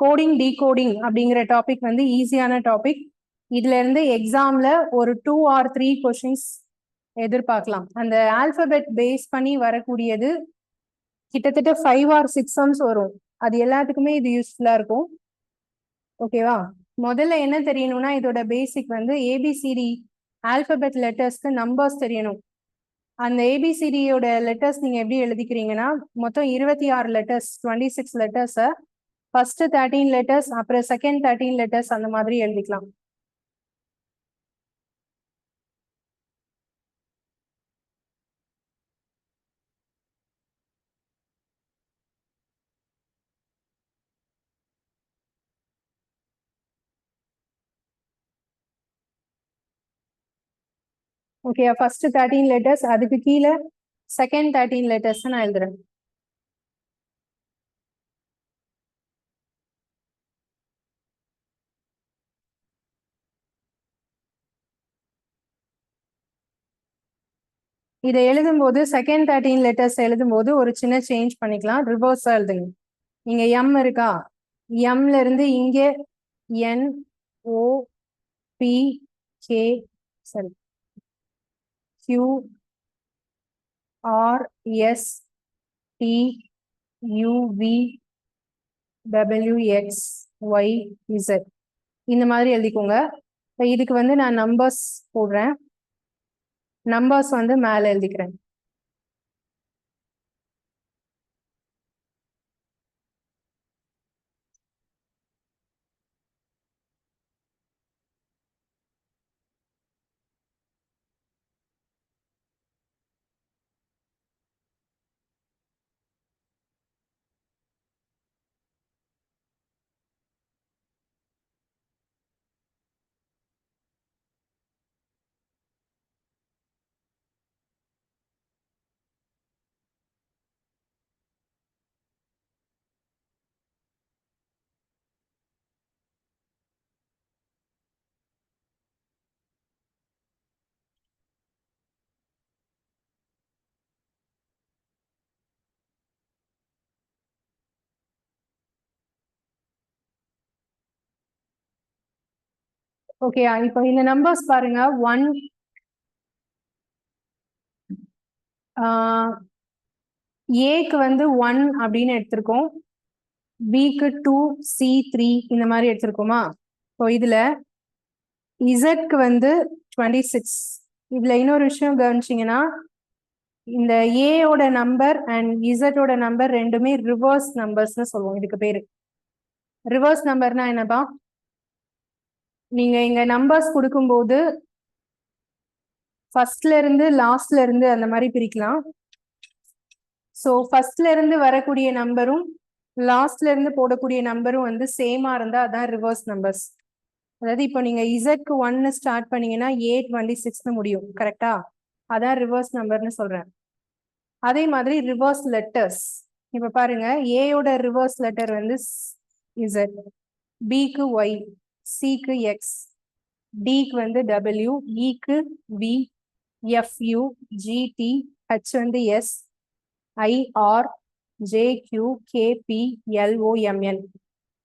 Coding decoding அப்படிங்கிற topic வந்து ஈஸியான டாபிக். இதுல இருந்து எக்ஸாம்ல ஒரு 2 or 3 கொஸ்டின்ஸ் எதிர்பார்க்கலாம். அந்த ஆல்பபெட் பேஸ் பண்ணி வரக்கூடியது கிட்டத்தட்ட 5 or 6 சம்ஸ் வரும். அது எல்லாத்துக்குமே இது யூஸ்ஃபுல்லா இருக்கும். ஓகேவா? முதல்ல என்ன தெரியணும்னா இதோட பேசிக் வந்து ஏபிசிடி ஆல்பபெட் லெட்டர்ஸ்க்கு நம்பர்ஸ் தெரியணும். அந்த ஏபிசிடியோட லெட்டர்ஸ் நீங்க எப்படி எழுதிக்கிறீங்கன்னா மொத்தம் 26 லெட்டர்ஸ் 26 லெட்டர்ஸை ஃபர்ஸ்ட் 13 லெட்டர்ஸ் அப்புறம் செகண்ட் 13 லெட்டர்ஸ் அந்த மாதிரி எழுதிக்கலாம். ஓகே, ஃபர்ஸ்ட் 13 லெட்டர்ஸ், அதுக்கு கீழே செகண்ட் 13 லெட்டர்ஸ் நான் எழுதுறேன். இதை எழுதும்போது செகண்ட் 13 லெட்டர்ஸ் எழுதும்போது ஒரு சின்ன சேஞ்ச் பண்ணிக்கலாம். ரிவர்ஸா எழுதுங்க. இங்க எம் இருக்கா, எம்ல இருந்து இங்க என் ஓ பி கே சரி Q R S T U V W X Y Z இந்த மாதிரி எழுதிக்கோங்க. இதுக்கு வந்து நான் நம்பர்ஸ் போடுறேன். நம்பர்ஸ் வந்து மேல எழுதிக்கிறேன். ஓகே, இப்போ இந்த நம்பர்ஸ் பாருங்க. 1 ஏக்கு வந்து 1 அப்படின்னு எடுத்திருக்கோம், பிக்கு 2 சி 3 இந்த மாதிரி எடுத்திருக்கோமா. இப்போ இதுல இசட்க்கு வந்து 26. இதுல இன்னொரு விஷயம் கவனிச்சிங்கன்னா இந்த ஏயோட நம்பர் அண்ட் இசட்டோட நம்பர் ரெண்டுமே ரிவர்ஸ் நம்பர்ஸ்னு சொல்லுவோம். இதுக்கு பேரு ரிவர்ஸ் நம்பர்னா என்னப்பா, நீங்க இங்க நம்பர்ஸ் கொடுக்கும்போது ஃபர்ஸ்ட்ல இருந்து லாஸ்ட்ல இருந்து அந்த மாதிரி பிரிக்கலாம். ஸோ ஃபர்ஸ்ட்ல இருந்து வரக்கூடிய நம்பரும் லாஸ்ட்ல இருந்து போடக்கூடிய நம்பரும் வந்து சேமா இருந்தா அதான் ரிவர்ஸ் நம்பர்ஸ். அதாவது இப்போ நீங்க இசட்க்கு 1 ஸ்டார்ட் பண்ணீங்கன்னா ஏ 26 முடியும், கரெக்டா? அதான் ரிவர்ஸ் நம்பர்னு சொல்றேன். அதே மாதிரி ரிவர்ஸ் லெட்டர்ஸ் இப்ப பாருங்க, ஏயோட ரிவர்ஸ் லெட்டர் வந்து இசட், பிக்கு ஒய், சிக்கு எக்ஸ், டிக்கு வந்து டபிள்யூ, இக்கு வி, எஃப்யூ, ஜிடி, ஹெச் வந்து எஸ், ஐஆர், ஜேக்யூ, கேபி, எல்ஓஎம்என்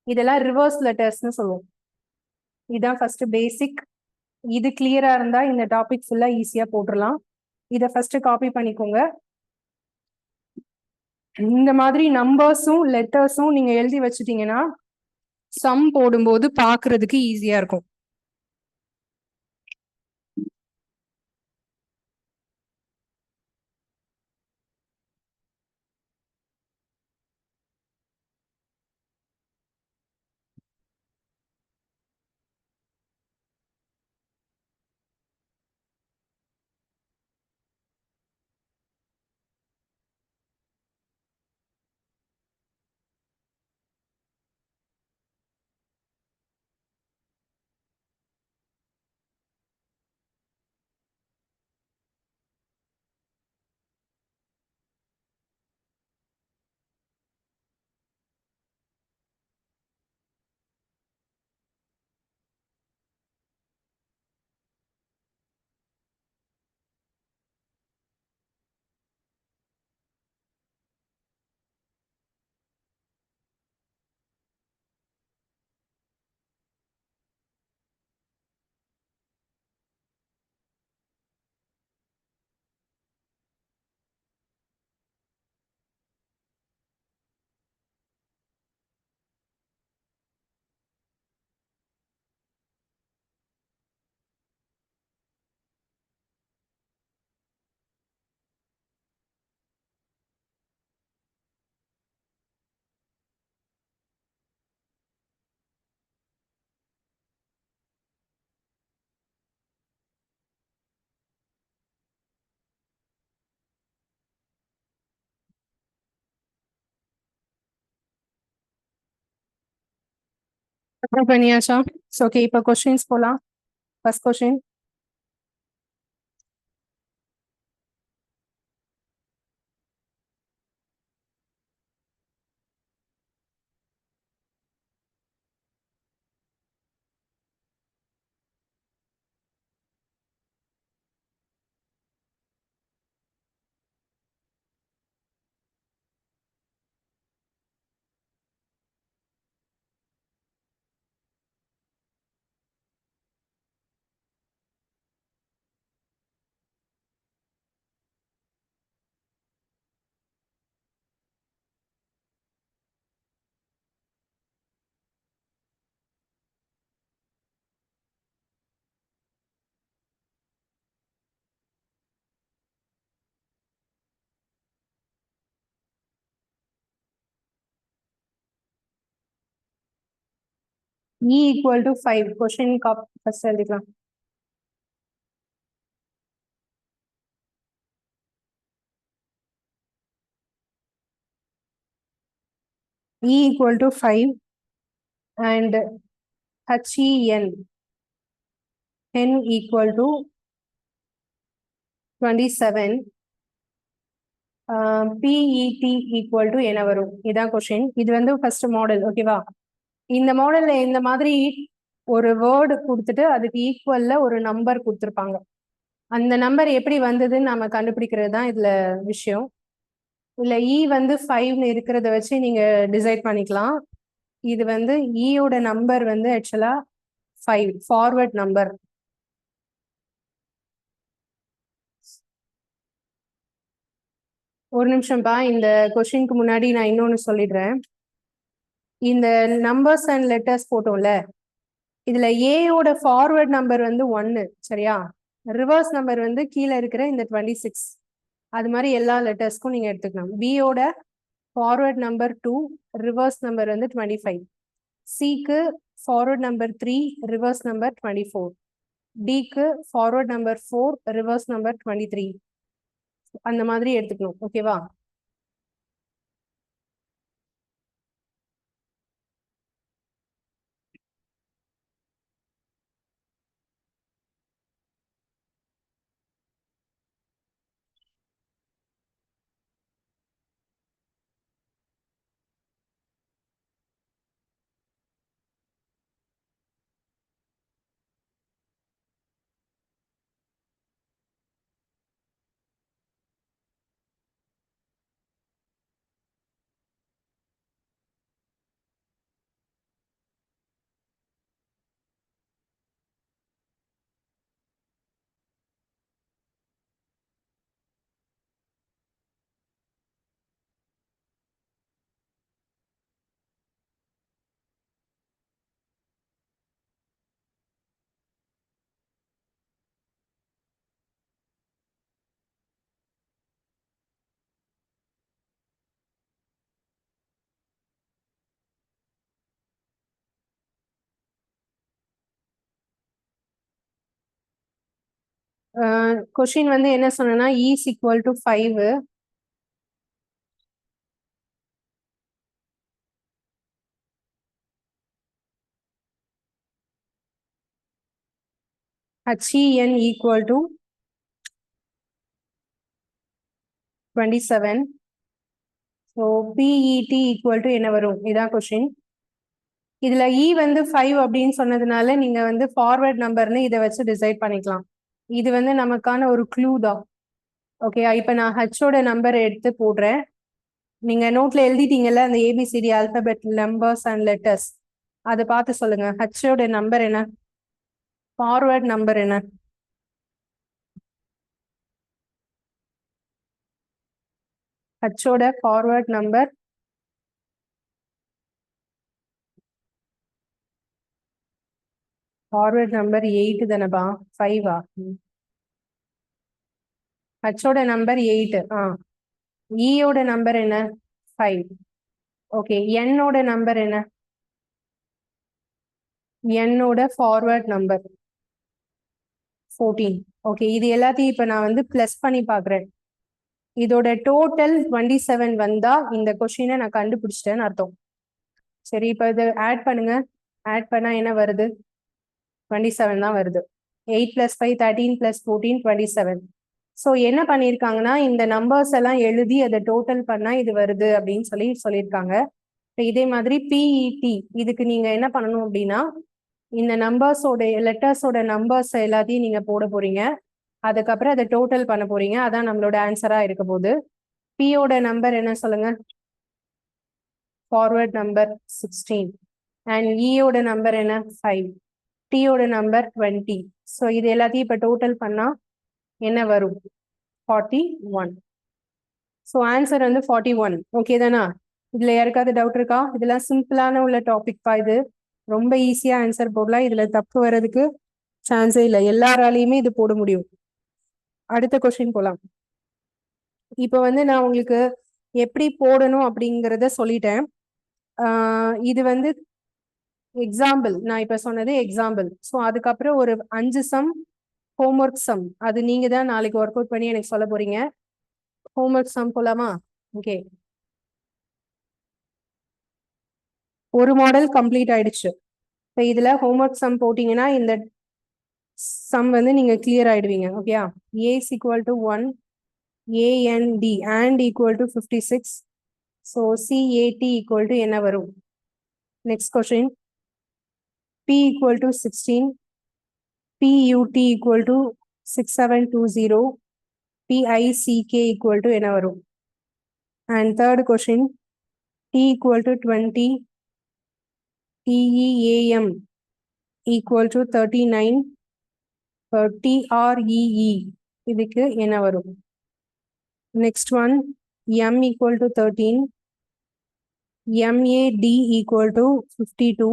இதெல்லாம் ரிவர்ஸ் லெட்டர்ஸ்னு சொல்லுவோம். இதுதான் ஃபர்ஸ்ட் பேசிக். இது கிளியரா இருந்தா இந்த டாபிக் ஃபுல்லா ஈஸியா போட்டுடலாம். இதை ஃபர்ஸ்ட் காப்பி பண்ணிக்கோங்க. இந்த மாதிரி நம்பர்ஸும் லெட்டர்ஸும் நீங்க எழுதி வச்சுட்டீங்கன்னா சம் போடும்போது பாக்குறதுக்கு ஈஸியா இருக்கும். பண்ணியாச்சா? ஓகே, இப்போ கொஸ்டின்ஸ் போலாம். First question. E equal to 5. Question first எழுதிக்கலாம். E equal to 5 and HEN equal to 27. PET equal to என்ன வரும்? இதான் கொஸ்டின். இது வந்து ஃபர்ஸ்ட் மாடல். ஓகேவா? இந்த மாடல்ல இந்த மாதிரி ஒரு வேர்டு கொடுத்துட்டு அதுக்கு ஈக்குவல்ல ஒரு நம்பர் கொடுத்துருப்பாங்க. அந்த நம்பர் எப்படி வந்ததுன்னு நாம கண்டுபிடிக்கிறது தான் இதுல விஷயம். இல்ல இ வந்து 5 இருக்கிறத வச்சு நீங்க டிசைட் பண்ணிக்கலாம். இது வந்து ஈயோட நம்பர் வந்து ஆக்சுவலா 5 ஃபார்வர்ட் நம்பர். ஒரு நிமிஷம்ப்பா, இந்த கொஸ்டினுக்கு முன்னாடி நான் இன்னொன்னு சொல்லிடுறேன். இந்த நம்பர்ஸ் அண்ட் லெட்டர்ஸ் போட்டோம்ல, இதுல ஏயோட ஃபார்வர்ட் நம்பர் வந்து 1, சரியா? ரிவர்ஸ் நம்பர் வந்து கீழே இருக்கிற இந்த 26. அது மாதிரி எல்லா லெட்டர்ஸ்க்கும் நீங்க எடுத்துக்கலாம். பியோட ஃபார்வர்ட் நம்பர் 2, ரிவர்ஸ் நம்பர் வந்து 25. சிக்கு ஃபார்வர்ட் நம்பர் 3, ரிவர்ஸ் நம்பர் 24. டிக்கு ஃபார்வர்ட் நம்பர் 4, ரிவர்ஸ் நம்பர் 23. அந்த மாதிரி எடுத்துக்கணும். ஓகேவா? கொஸ்டின் வந்து என்ன சொன்னா is equal to 5. HEN equal to 27. So PET equal to என்ன வரும்? இதான் கொஸ்டின். இதுல இ வந்து 5 அப்படின்னு சொன்னதுனால நீங்க வந்து ஃபார்வர்ட் நம்பர்னு இதை வச்சு டிசைட் பண்ணிக்கலாம். இது வந்து நமக்கான ஒரு க்ளூ தான். ஓகே, இப்ப நான் ஹச்சோட நம்பர் எடுத்து போடுறேன். நீங்க நோட்ல எழுதிட்டீங்கல்ல அந்த A B C D alphabet numbers and letters, அதை பார்த்து சொல்லுங்க. ஹச்சோட நம்பர் என்ன? ஃபார்வர்ட் நம்பர் என்ன? ஹச்சோட ஃபார்வர்ட் நம்பர் ஃபார்வர்ட் நம்பர் 8 தானேப்பா? 5ஆ? ஹச்சோட நம்பர் 8. ஈயோட நம்பர் என்ன? 5. ஓகே, என்னோட நம்பர் என்ன? என்னோட ஃபார்வர்ட் நம்பர் 14. ஓகே, இது எல்லாத்தையும் இப்ப நான் வந்து பிளஸ் பண்ணி பாக்குறேன். இதோட டோட்டல் 27 வந்தா இந்த கொஸ்டினை நான் கண்டுபிடிச்சிட்டேன்னு அர்த்தம். சரி, இப்ப இதை ஆட் பண்ணுங்க. ஆட் பண்ணா என்ன வருது? 27 தான் வருது. 8 + 5 13 + 14 27. ஸோ என்ன பண்ணியிருக்காங்கன்னா இந்த நம்பர்ஸ் எல்லாம் எழுதி அதை டோட்டல் பண்ணா இது வருது அப்படின்னு சொல்லியிருக்காங்க. இதே மாதிரி பிஇடி இதுக்கு நீங்க என்ன பண்ணணும் அப்படின்னா இந்த நம்பர்ஸோட லெட்டர்ஸோட நம்பர்ஸ் எல்லாத்தையும் நீங்க போட போறீங்க. அதுக்கப்புறம் அதை டோட்டல் பண்ண போறீங்க. அதான் நம்மளோட ஆன்சரா இருக்க போகுது. பியோட நம்பர் என்ன சொல்லுங்க? ஃபார்வர்ட் நம்பர் 16 அண்ட் இயோட நம்பர் என்ன? 5. டியோட நம்பர் 20. ஸோ இது எல்லாத்தையும் இப்போ டோட்டல் பண்ணா என்ன வரும்? 41. ஸோ ஆன்சர் வந்து 41. ஓகே தானா? இதுல யாருக்காவது டவுட் இருக்கா? இதெல்லாம் சிம்பிளான உள்ள டாபிக் பா. இது ரொம்ப ஈஸியா ஆன்சர் போடலாம். இதுல தப்பு வர்றதுக்கு சான்ஸே இல்லை. எல்லாராலையுமே இது போட முடியும். அடுத்த கொஸ்டின் போலாம். இப்போ வந்து நான் உங்களுக்கு எப்படி போடணும் அப்படிங்கிறத சொல்லிட்டேன். இது வந்து எக்ஸாம்பிள். நான் இப்ப சொன்னது எக்ஸாம்பிள். ஸோ அதுக்கப்புறம் ஒரு 5 சம் ஹோம்ஒர்க் சம் அது நீங்க தான் நாளைக்கு ஒர்க் அவுட் பண்ணி எனக்கு சொல்ல போறீங்க. ஹோம்ஒர்க் சம் போலாமா? ஓகே. ஒரு மாடல் கம்ப்ளீட் ஆயிடுச்சு. இப்போ இதுல ஹோம்ஒர்க் சம் போட்டீங்கன்னா இந்த சம் வந்து நீங்க கிளியர் ஆயிடுவீங்க. ஓகேயா? A is equal to 1, A and D and equal to 56. So CAT equal to என்ன வரும்? Next question. P equal to 16. PUT equal to 6720. PICK equal to என்ன வரும்? And third question. T equal to 20. TEAM equal to 39. TREE இதுக்கு என்ன வரும்? Next one. M equal to 13. MAD equal to 52.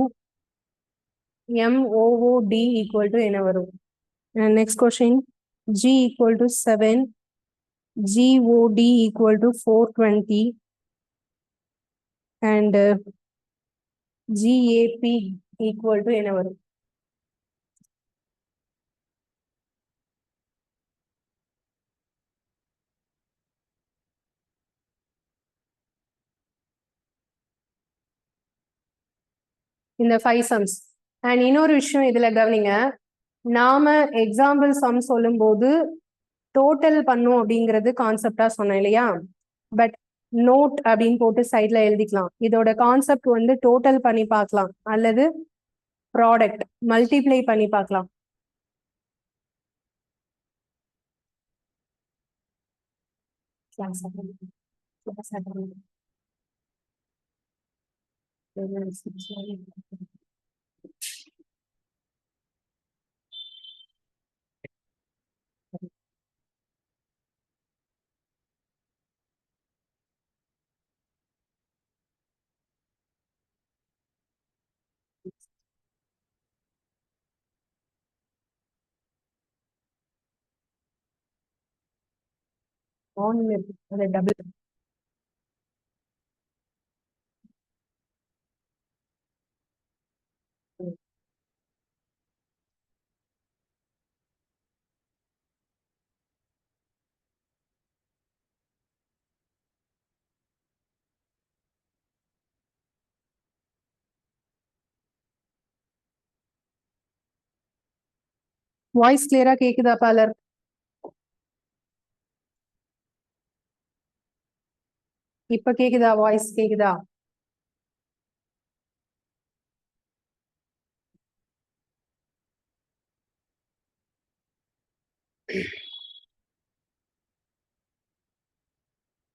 MOOD equal to என்ன வரும்? Next question. G equal to 7. GOD equal to 420. And GAP equal to என்ன வரும்? இந்த 5 sums. And இன்னொரு விஷயம் இதுல கவனிங்க. நாம எக்ஸாம்பிள் சம் சொல்லும் போது டோட்டல் பண்ணும் அப்படிங்கிறது கான்செப்டா சொன்னேன் இல்லையா? பட் நோட் அப்படின்னு போட்டு சைட்ல எழுதிக்கலாம். இதோட கான்செப்ட் வந்து டோட்டல் பண்ணி பார்க்கலாம் அல்லது ப்ராடக்ட் மல்டிப்ளை பண்ணி பார்க்கலாம். டபுள் வாய்ஸ் கிளியரா கேக்குதா பாலர்? இப்ப கேக்குதா? வாய்ஸ் கேக்குதா?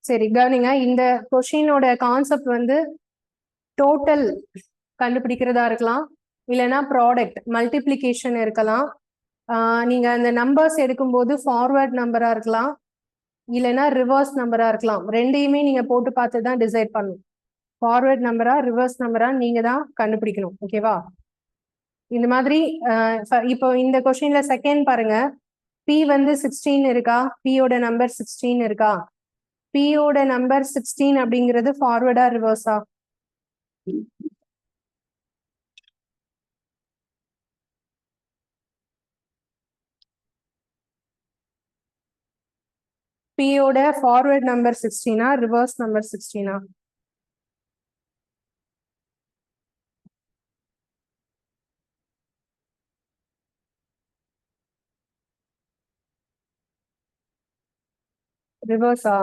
சரி கவனிங்க. இந்த கொஷினோட கான்செப்ட் வந்து டோட்டல் கண்டுபிடிக்கிறதா இருக்கலாம், இல்லைன்னா ப்ராடக்ட் மல்டிப்ளிகேஷன் இருக்கலாம். நீங்க அந்த நம்பர்ஸ் எடுக்கும்போது ஃபார்வர்ட் நம்பரா இருக்கலாம், இல்லைன்னா ரிவர்ஸ் நம்பரா இருக்கலாம். ரெண்டையுமே நீங்க போட்டு பார்த்து தான் டிசைட் பண்ணணும். ஃபார்வர்ட் நம்பரா ரிவர்ஸ் நம்பரா நீங்க தான் கண்டுபிடிக்கணும். ஓகேவா? இந்த மாதிரி இப்போ இந்த கொஸ்டின்ல செகண்ட் பாருங்க. பி வந்து 16 இருக்கா? பியோட நம்பர் 16 இருக்கா? பியோட நம்பர் 16 அப்படிங்கிறது ஃபார்வர்டா ரிவர்ஸா? பியோட ஃபார்வர்ட் நம்பர் 16ஆ ரிவர்ஸ் நம்பர் 16ஆ? ரிவர்ஸா?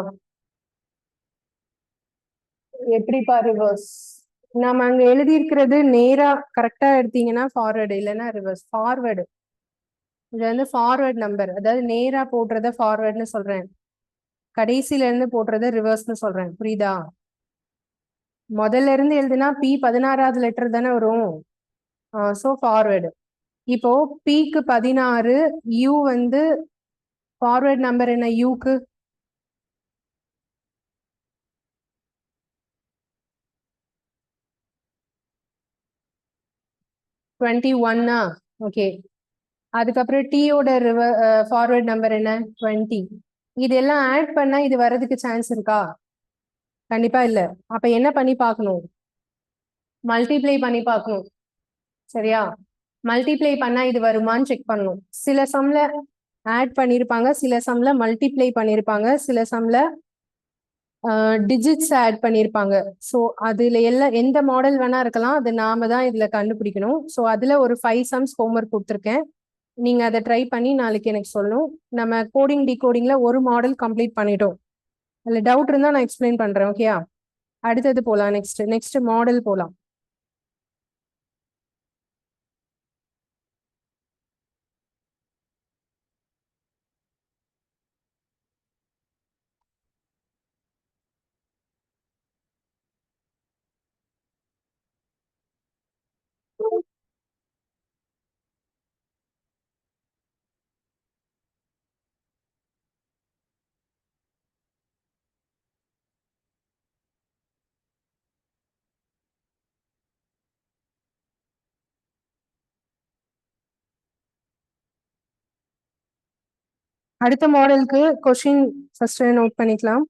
எப்படிப்பா ரிவர்ஸ்? நாம அங்க எழுதியிருக்கிறது நேரா கரெக்டா எடுத்தீங்கன்னா ஃபார்வர்டு, இல்லைன்னா ரிவர்ஸ். ஃபார்வர்டு, இது வந்து ஃபார்வர்ட் நம்பர், அதாவது நேரா போடுறத ஃபார்வர்ட்னு சொல்றேன், கடைசியில இருந்து போடுறத ரிவர்ஸ்னு சொல்றேன். புரியுதா? முதல்ல இருந்து எழுதுனா பி 16வது லெட்டர் தானே வரும். So forward. இப்போ பிக்கு 16, யூ வந்து ஃபார்வர்ட் நம்பர் என்ன யூக்கு? 21. ஓகே. அதுக்கப்புறம் டீயோட ஃபார்வர்ட் நம்பர் என்ன? 20. இதெல்லாம் ஆட் பண்ணா இது வர்றதுக்கு சான்ஸ் இருக்கா? கண்டிப்பா இல்ல. அப்ப என்ன பண்ணி பார்க்கணும்? மல்டிப்ளை பண்ணி பார்க்கணும். சரியா? மல்டிப்ளை பண்ணா இது வருமான்னு செக் பண்ணணும். சில சம்ல ஆட் பண்ணிருப்பாங்க, சில சம்ல மல்டிப்ளை பண்ணிருப்பாங்க, சில சம்ல டிஜிட்ஸ் ஆட் பண்ணிருப்பாங்க. ஸோ அதுல எல்லாம் எந்த மாடல் வேணா இருக்கலாம், அது நாம தான் இதுல கண்டுபிடிக்கணும். ஸோ அதுல ஒரு 5 சம்ஸ் ஹோம்ஒர்க் கொடுத்துருக்கேன், நீங்க அதை ட்ரை பண்ணி நாளைக்கு எனக்கு சொல்லணும். நம்ம கோடிங் டிகோடிங்ல ஒரு மாடல் கம்ப்ளீட் பண்ணிட்டோம். அதுல டவுட் இருந்தா நான் எக்ஸ்பிளைன் பண்றேன். ஓகேயா? அடுத்தது போலாம். நெக்ஸ்ட் மாடல் போலாம். அடுத்த மாடலுக்கு கொஸ்டின் ஃபர்ஸ்ட் நோட் பண்ணிக்கலாம்.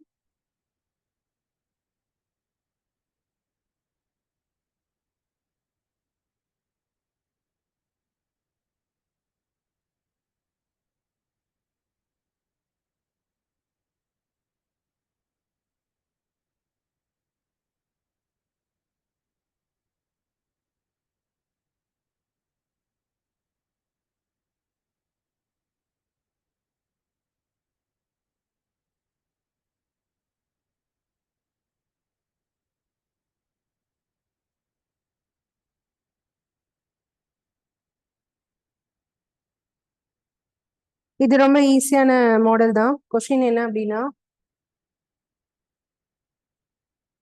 இது ரொம்ப ஈஸியான மாடல் தான். கொஸ்டின் என்ன அப்படின்னா,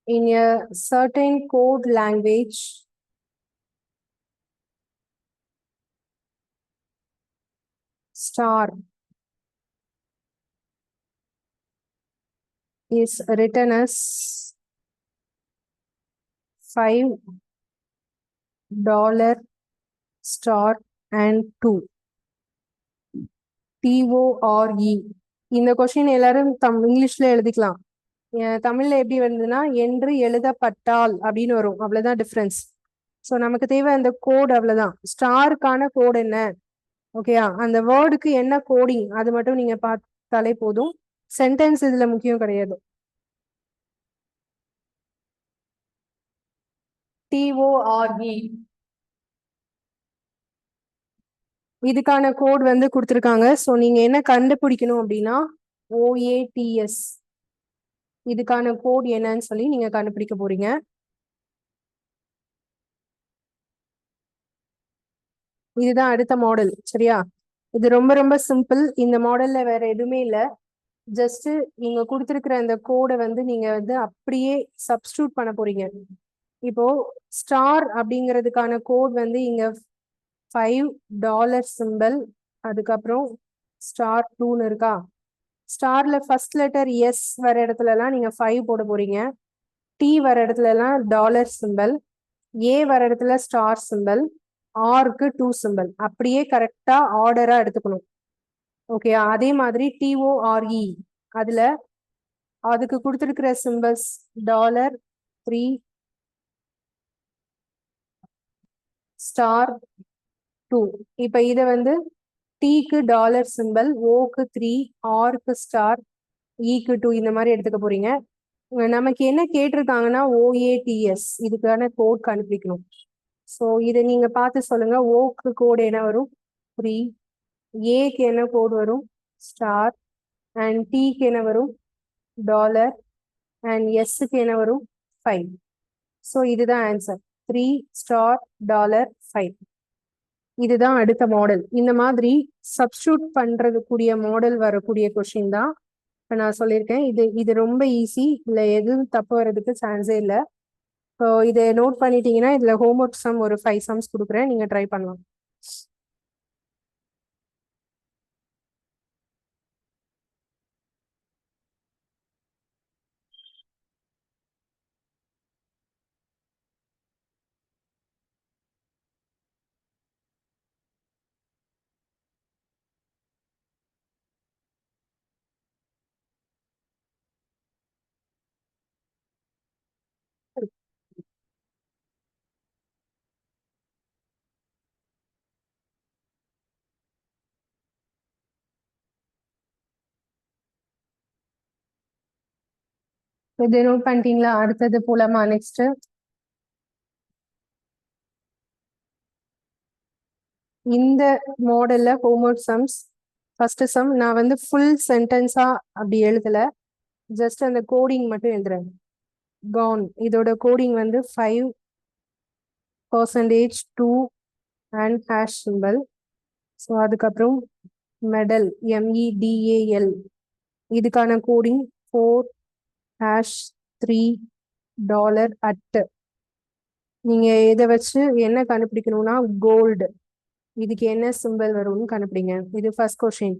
in a certain code language, star is written as $5 star and 2 TORE. இந்த கொஸ்டின் எல்லாரும் இங்கிலீஷ்ல எழுதிக்கலாம். தமிழ்ல எப்படி வந்ததுன்னா, என்று எழுதப்பட்டால் அப்படின்னு வரும். அவ்வளவுதான் டிஃபரன்ஸ். ஸோ நமக்கு தேவை அந்த கோட், அவ்வளவுதான். ஸ்டாருக்கான கோட் என்ன? ஓகேயா? அந்த வேர்டுக்கு என்ன கோடிங், அது மட்டும் நீங்க பார்த்தாலே போதும். சென்டென்ஸ் இதுல முக்கியம் கிடையாது. TORE, இதுக்கான கோட் வந்து கொடுத்துருக்காங்க. ஸோ நீங்க என்ன கண்டுபிடிக்கணும் அப்படின்னா, OATS, இதுக்கான கோட் என்னன்னு சொல்லி நீங்க கண்டுபிடிக்க போறீங்க. இதுதான் அடுத்த மாடல். சரியா? இது ரொம்ப ரொம்ப சிம்பிள். இந்த மாடல்ல வேற எதுவுமே இல்ல. ஜஸ்ட் நீங்க கொடுத்துருக்கிற அந்த கோடை வந்து நீங்க வந்து அப்படியே சப்ஸ்டியூட் பண்ண போறீங்க. இப்போ ஸ்டார் அப்படிங்கிறதுக்கான கோட் வந்து இங்க $5 சிம்பிள், அதுக்கப்புறம் ஸ்டார் 2ன்னு இருக்கா? ஸ்டார்ல ஃபர்ஸ்ட் லெட்டர் எஸ் வர இடத்துல எல்லாம் நீங்க 5 போட போறீங்க. டி வர இடத்துல எல்லாம் டாலர் சிம்பிள், ஏ வர இடத்துல ஸ்டார் சிம்பிள், ஆருக்கு 2 சிம்பிள். அப்படியே கரெக்டா ஆர்டரா எடுத்துக்கணும். ஓகே? அதே மாதிரி TORE, அதுல அதுக்கு கொடுத்துருக்கிற சிம்பிள்ஸ் $3 ஸ்டார் 2. இப்ப இத வந்து டீக்கு டாலர் சிம்பிள், ஓக்கு 3, ஆருக்கு ஸ்டார், ஈக்கு 2, இந்த மாதிரி எடுத்துக்க போறீங்க. நமக்கு என்ன கேட்டிருக்காங்கன்னா OATS, இதுக்கான கோட் கண்டுபிடிக்கணும். ஸோ இதை நீங்க பார்த்து சொல்லுங்க. ஓக்கு கோடு என்ன வரும்? 3. ஏக்கு என்ன கோடு வரும்? ஸ்டார். அண்ட் டீக்கு என்ன வரும்? டாலர் அண்ட் எஸ்க்கு என்ன வரும் 5. ஸோ இதுதான் ஆன்சர் 3 ஸ்டார் டாலர் 5. இதுதான் அடுத்த மாடல். இந்த மாதிரி சப்ஸ்டியூட் பண்றது கூடிய மாடல் வரக்கூடிய கொஸ்டின் தான் இப்போ நான் சொல்லியிருக்கேன். இது ரொம்ப ஈஸி, இல்லை எதுவும் தப்பு வர்றதுக்கு சான்ஸே இல்லை. ஸோ இதை நோட் பண்ணிட்டீங்கன்னா இதில் ஹோம்ஒர்க் சம் ஒரு 5 சம்ஸ் கொடுக்குறேன், நீங்கள் ட்ரை பண்ணலாம். இதை நோட் பண்ணிட்டீங்களா? அடுத்தது போலாமா? நெக்ஸ்ட் இந்த மாடல்ல ஹோம்ஒர்க் சம்ஸ். ஃபர்ஸ்ட் சம் நான் வந்து ஃபுல் சென்டென்ஸா அப்படி எழுதல, ஜஸ்ட் அந்த கோடிங் மட்டும் எழுதுறேன். கான் இதோட கோடிங் வந்து 5% 2 அண்ட் ஹேஷ் சிம்பல். ஸோ அதுக்கப்புறம் மெடல் MEDAL இதுக்கான கோடிங் 4#3 அட். நீங்க இதை வச்சு என்ன கண்டுபிடிக்கணும்னா கோல்டு, இதுக்கு என்ன சிம்பல் வரும்னு கண்டுபிடிங்க. இது first question.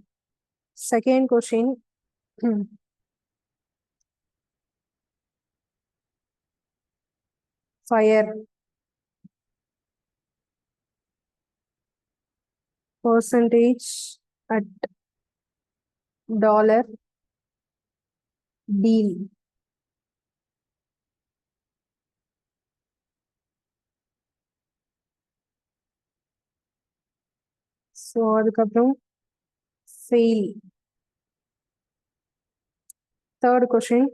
Second question, fire percentage at dollar deal. So அதுக்கப்புறம் ஃபெயில். தேர்ட் கொஸ்டின்,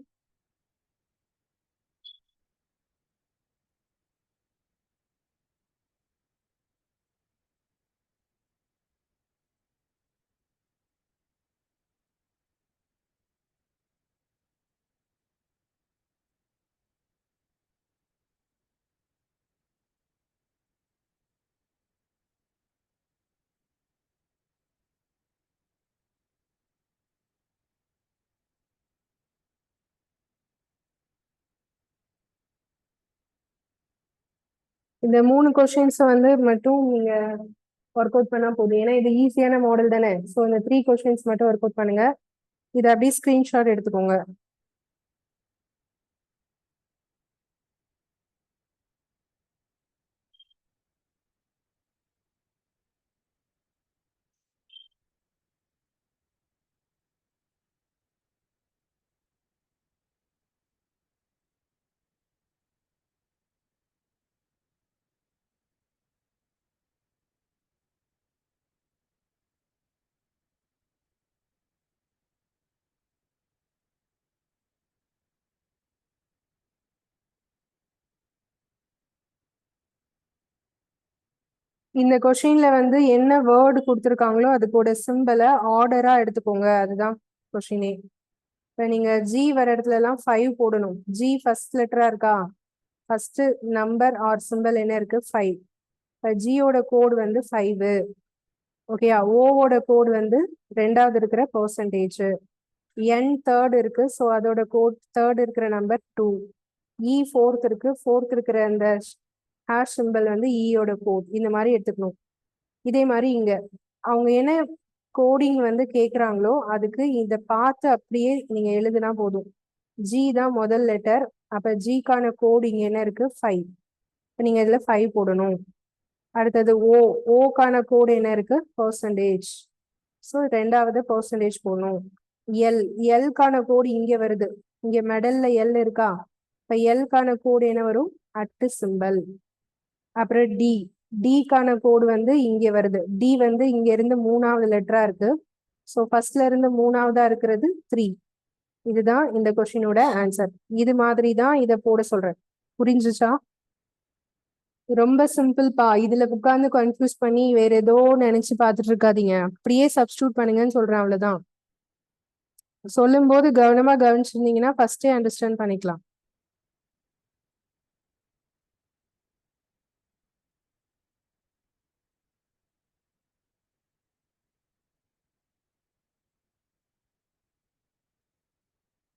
இந்த 3 கொஸ்டின்ஸ் வந்து மட்டும் நீங்க ஒர்க் அவுட் பண்ணா போதும், ஏன்னா இது ஈஸியான மாடல் தானே. ஸோ இந்த 3 கொஸ்டின்ஸ் மட்டும் ஒர்க் அவுட் பண்ணுங்க. இதை அப்படியே ஸ்கிரீன்ஷாட் எடுத்துக்கோங்க. இந்த கொஸ்டின்ல வந்து என்ன வேர்டு கொடுத்துருக்காங்களோ அது கூட சிம்பிளை ஆர்டரா எடுத்துக்கோங்க. அதுதான் கொஸ்டினே. இப்போ நீங்க ஜி வர இடத்துல எல்லாம் 5 போடணும். ஜி ஃபர்ஸ்ட் லெட்டரா இருக்கா, ஃபர்ஸ்ட் நம்பர் ஆர் சிம்பிள் என்ன இருக்கு 5. இப்போ ஜியோட கோடு வந்து 5. ஓகே, ஓவோட கோடு வந்து ரெண்டாவது இருக்கிற பெர்சன்டேஜ். என் தேர்ட் இருக்கு, ஸோ அதோட கோட் தேர்ட் இருக்கிற நம்பர் 2. இ ஃபோர்த் இருக்கு, ஃபோர்த் இருக்கிற அந்த ஹேஷ் சிம்பிள் வந்து ஈயோட கோட். இந்த மாதிரி எடுத்துக்கணும். இதே மாதிரி இங்க அவங்க என்ன கோடிங் வந்து கேக்குறாங்களோ அதுக்கு இதை பார்த்து அப்படியே நீங்க எழுதுனா போதும். ஜி தான் முதல் லெட்டர், அப்ப ஜிக்கான கோட் இங்க என்ன இருக்கு 5. நீங்க இதுல 5 போடணும். அடுத்தது ஓக்கான கோடு என்ன இருக்கு பெர்சன்டேஜ், ஸோ ரெண்டாவது பெர்சன்டேஜ் போடணும். எல்கான கோடு இங்க வருது, இங்க மெடல்ல எல் இருக்கா, இப்ப எல்கான கோடு என்ன வரும் அட்டு சிம்பல். அப்புறம் டிக்கான கோடு வந்து இங்க வருது. டி வந்து இங்க இருந்து மூணாவது லெட்டரா இருக்கு, ஸோ ஃபர்ஸ்ட்ல இருந்து மூணாவதா இருக்கிறது 3. இதுதான் இந்த கொஸ்டினோட ஆன்சர். இது மாதிரி தான் இதை போட சொல்றேன். புரிஞ்சுச்சா? ரொம்ப சிம்பிள்பா. இதுல உட்காந்து கன்ஃபியூஸ் பண்ணி வேற ஏதோ நினைச்சு பார்த்துட்டு இருக்காதீங்க. அப்படியே சப்ஸ்டியூட் பண்ணுங்கன்னு சொல்றேன், அவ்வளவுதான். சொல்லும் போது கவனமா கவனிச்சிருந்தீங்கன்னா ஃபர்ஸ்டே அண்டர்ஸ்டாண்ட் பண்ணிக்கலாம்.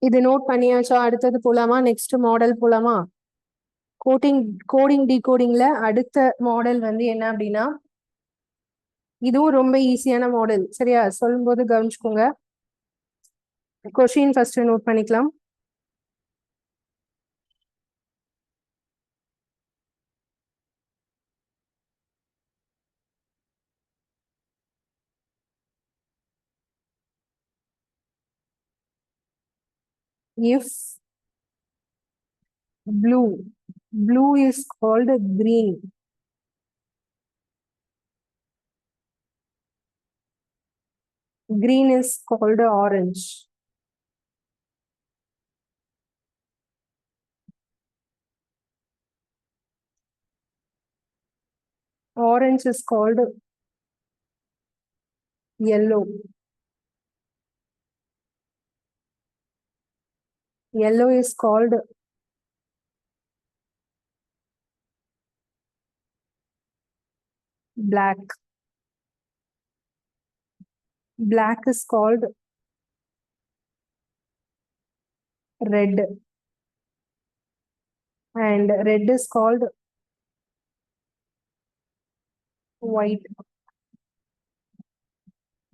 இது நோட் பண்ணியாச்சா? அடுத்தது போலாமா? நெக்ஸ்ட் மாடல் போலாமா? கோடிங் டிகோடிங்ல அடுத்த மாடல் வந்து என்ன அப்படின்னா, இதுவும் ரொம்ப ஈஸியான மாடல். சரியா? சொல்லும் போது கவனிச்சுக்கோங்க. கொஷின் ஃபர்ஸ்ட் நோட் பண்ணிக்கலாம். If blue is called green, green is called orange, orange is called yellow, yellow is called black, black is called red, and red is called white,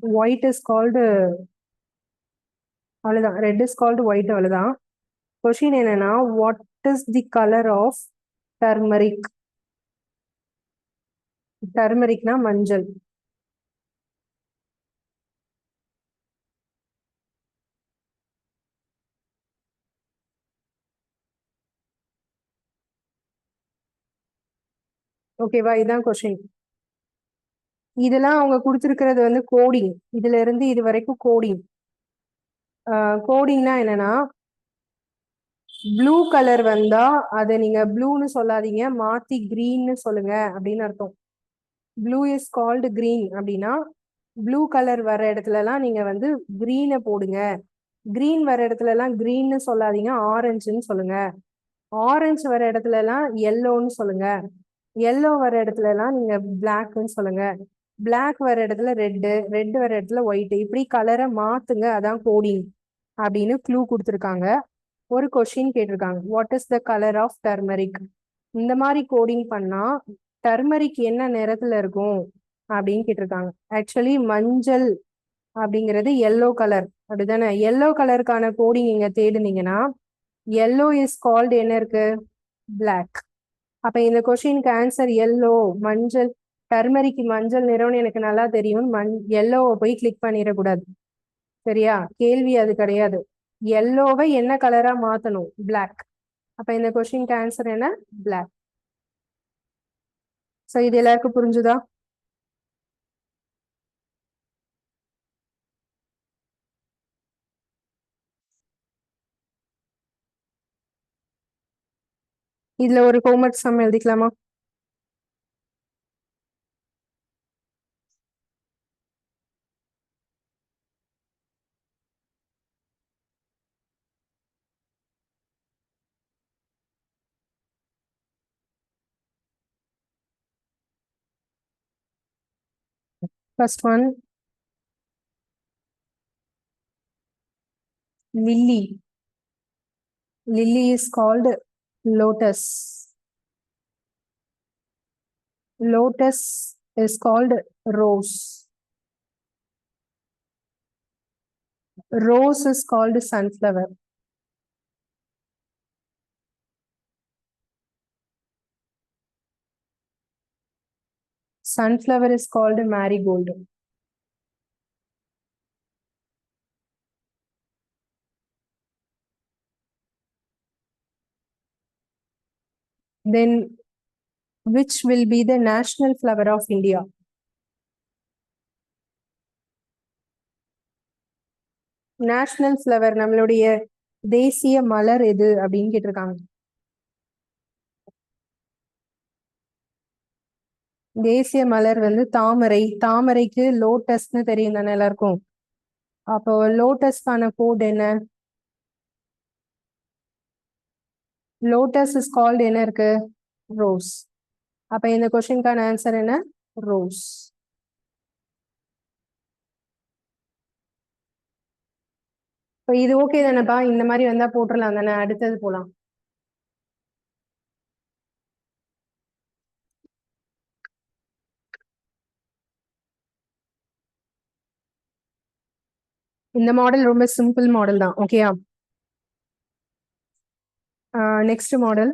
white is called அவ்வளவுதான். red is called white, அவ்வளவுதான். Question என்னன்னா, what is the color of turmeric? டர்மரிக்னா மஞ்சள். ஓகேவா? இதுதான் question. இதெல்லாம் அவங்க கொடுத்திருக்கிறது வந்து கோடிங். இதுல இருந்து இது வரைக்கும் கோடிங். கோடிங்னா என்னன்னா, ப்ளூ கலர் வந்தா அதை நீங்க ப்ளூன்னு சொல்லாதீங்க, மாத்தி கிரீன்னு சொல்லுங்க அப்படின்னு அர்த்தம். ப்ளூ இஸ் கால்டு கிரீன் அப்படின்னா, ப்ளூ கலர் வர இடத்துல எல்லாம் நீங்க வந்து கிரீனை போடுங்க. கிரீன் வர இடத்துல எல்லாம் கிரீன்னு சொல்லாதீங்க, ஆரஞ்சுன்னு சொல்லுங்க. ஆரஞ்சு வர இடத்துல எல்லாம் எல்லோன்னு சொல்லுங்க. எல்லோ வர இடத்துல எல்லாம் நீங்க பிளாக்னு சொல்லுங்க. பிளாக் வர இடத்துல ரெட்டு, ரெட் வர இடத்துல ஒயிட், இப்படி கலரை மாத்துங்க, அதான் கோடிங் அப்படின்னு க்ளூ கொடுத்துருக்காங்க. ஒரு கொஸ்டின் கேட்டிருக்காங்க, what is the colour of turmeric? இந்த மாதிரி கோடிங் பண்ணா டர்மரிக் என்ன நிறத்துல இருக்கும் அப்படின்னு கேட்டிருக்காங்க. ஆக்சுவலி மஞ்சள் அப்படிங்கிறது எல்லோ கலர், அப்படிதானே? எல்லோ கலருக்கான கோடிங் இங்க தேடுனீங்கன்னா, எல்லோ இஸ் கால்டு என்ன இருக்கு? பிளாக். அப்ப இந்த கொஸ்டினுக்கு ஆன்சர் எல்லோ, மஞ்சள். டர்மரிக் மஞ்சள் நிறம்னு எனக்கு நல்லா தெரியும். எல்லோவை போய் கிளிக் பண்ணிடக்கூடாது. சரியா? கேள்வி அது கிடையாது. எல்லோவை என்ன கலரா மாத்தணும்? பிளாக். அப்ப இந்த கொஸ்டினுக்கு ஆன்சர் என்ன? பிளாக். சோ இது எல்லாருக்கும் புரிஞ்சுதா? இதுல ஒரு ஹோம்வொர்க் சம் எழுதிக்கலாமா? First one, lily. Lily is called lotus. Lotus is called rose. Rose is called sunflower. Sunflower is called marigold. Then which will be the national flower of India? National flower, நம்மளுடைய தேசிய மலர் எது அப்படின்னு கேட்டிருக்காங்க. தேசிய மலர் வந்து தாமரை. தாமரைக்கு லோட்டஸ்ன்னு தெரியும் தானே எல்லாருக்கும்? அப்போ லோட்டஸ்க்கான கோட் என்ன? லோட்டஸ் இஸ் கால்ட் என்ன இருக்கு? ரோஸ். அப்ப இந்த கொஸ்டினுக்கான ஆன்சர் என்ன? ரோஸ். இப்போ இது ஓகே தானேப்பா? இந்த மாதிரி வந்தா போட்டுடலாம் தானே? அடுத்தது போலாம். இந்த மாடல் ரொம்ப சிம்பிள் மாடல் தான். ஓகேயா? Next model.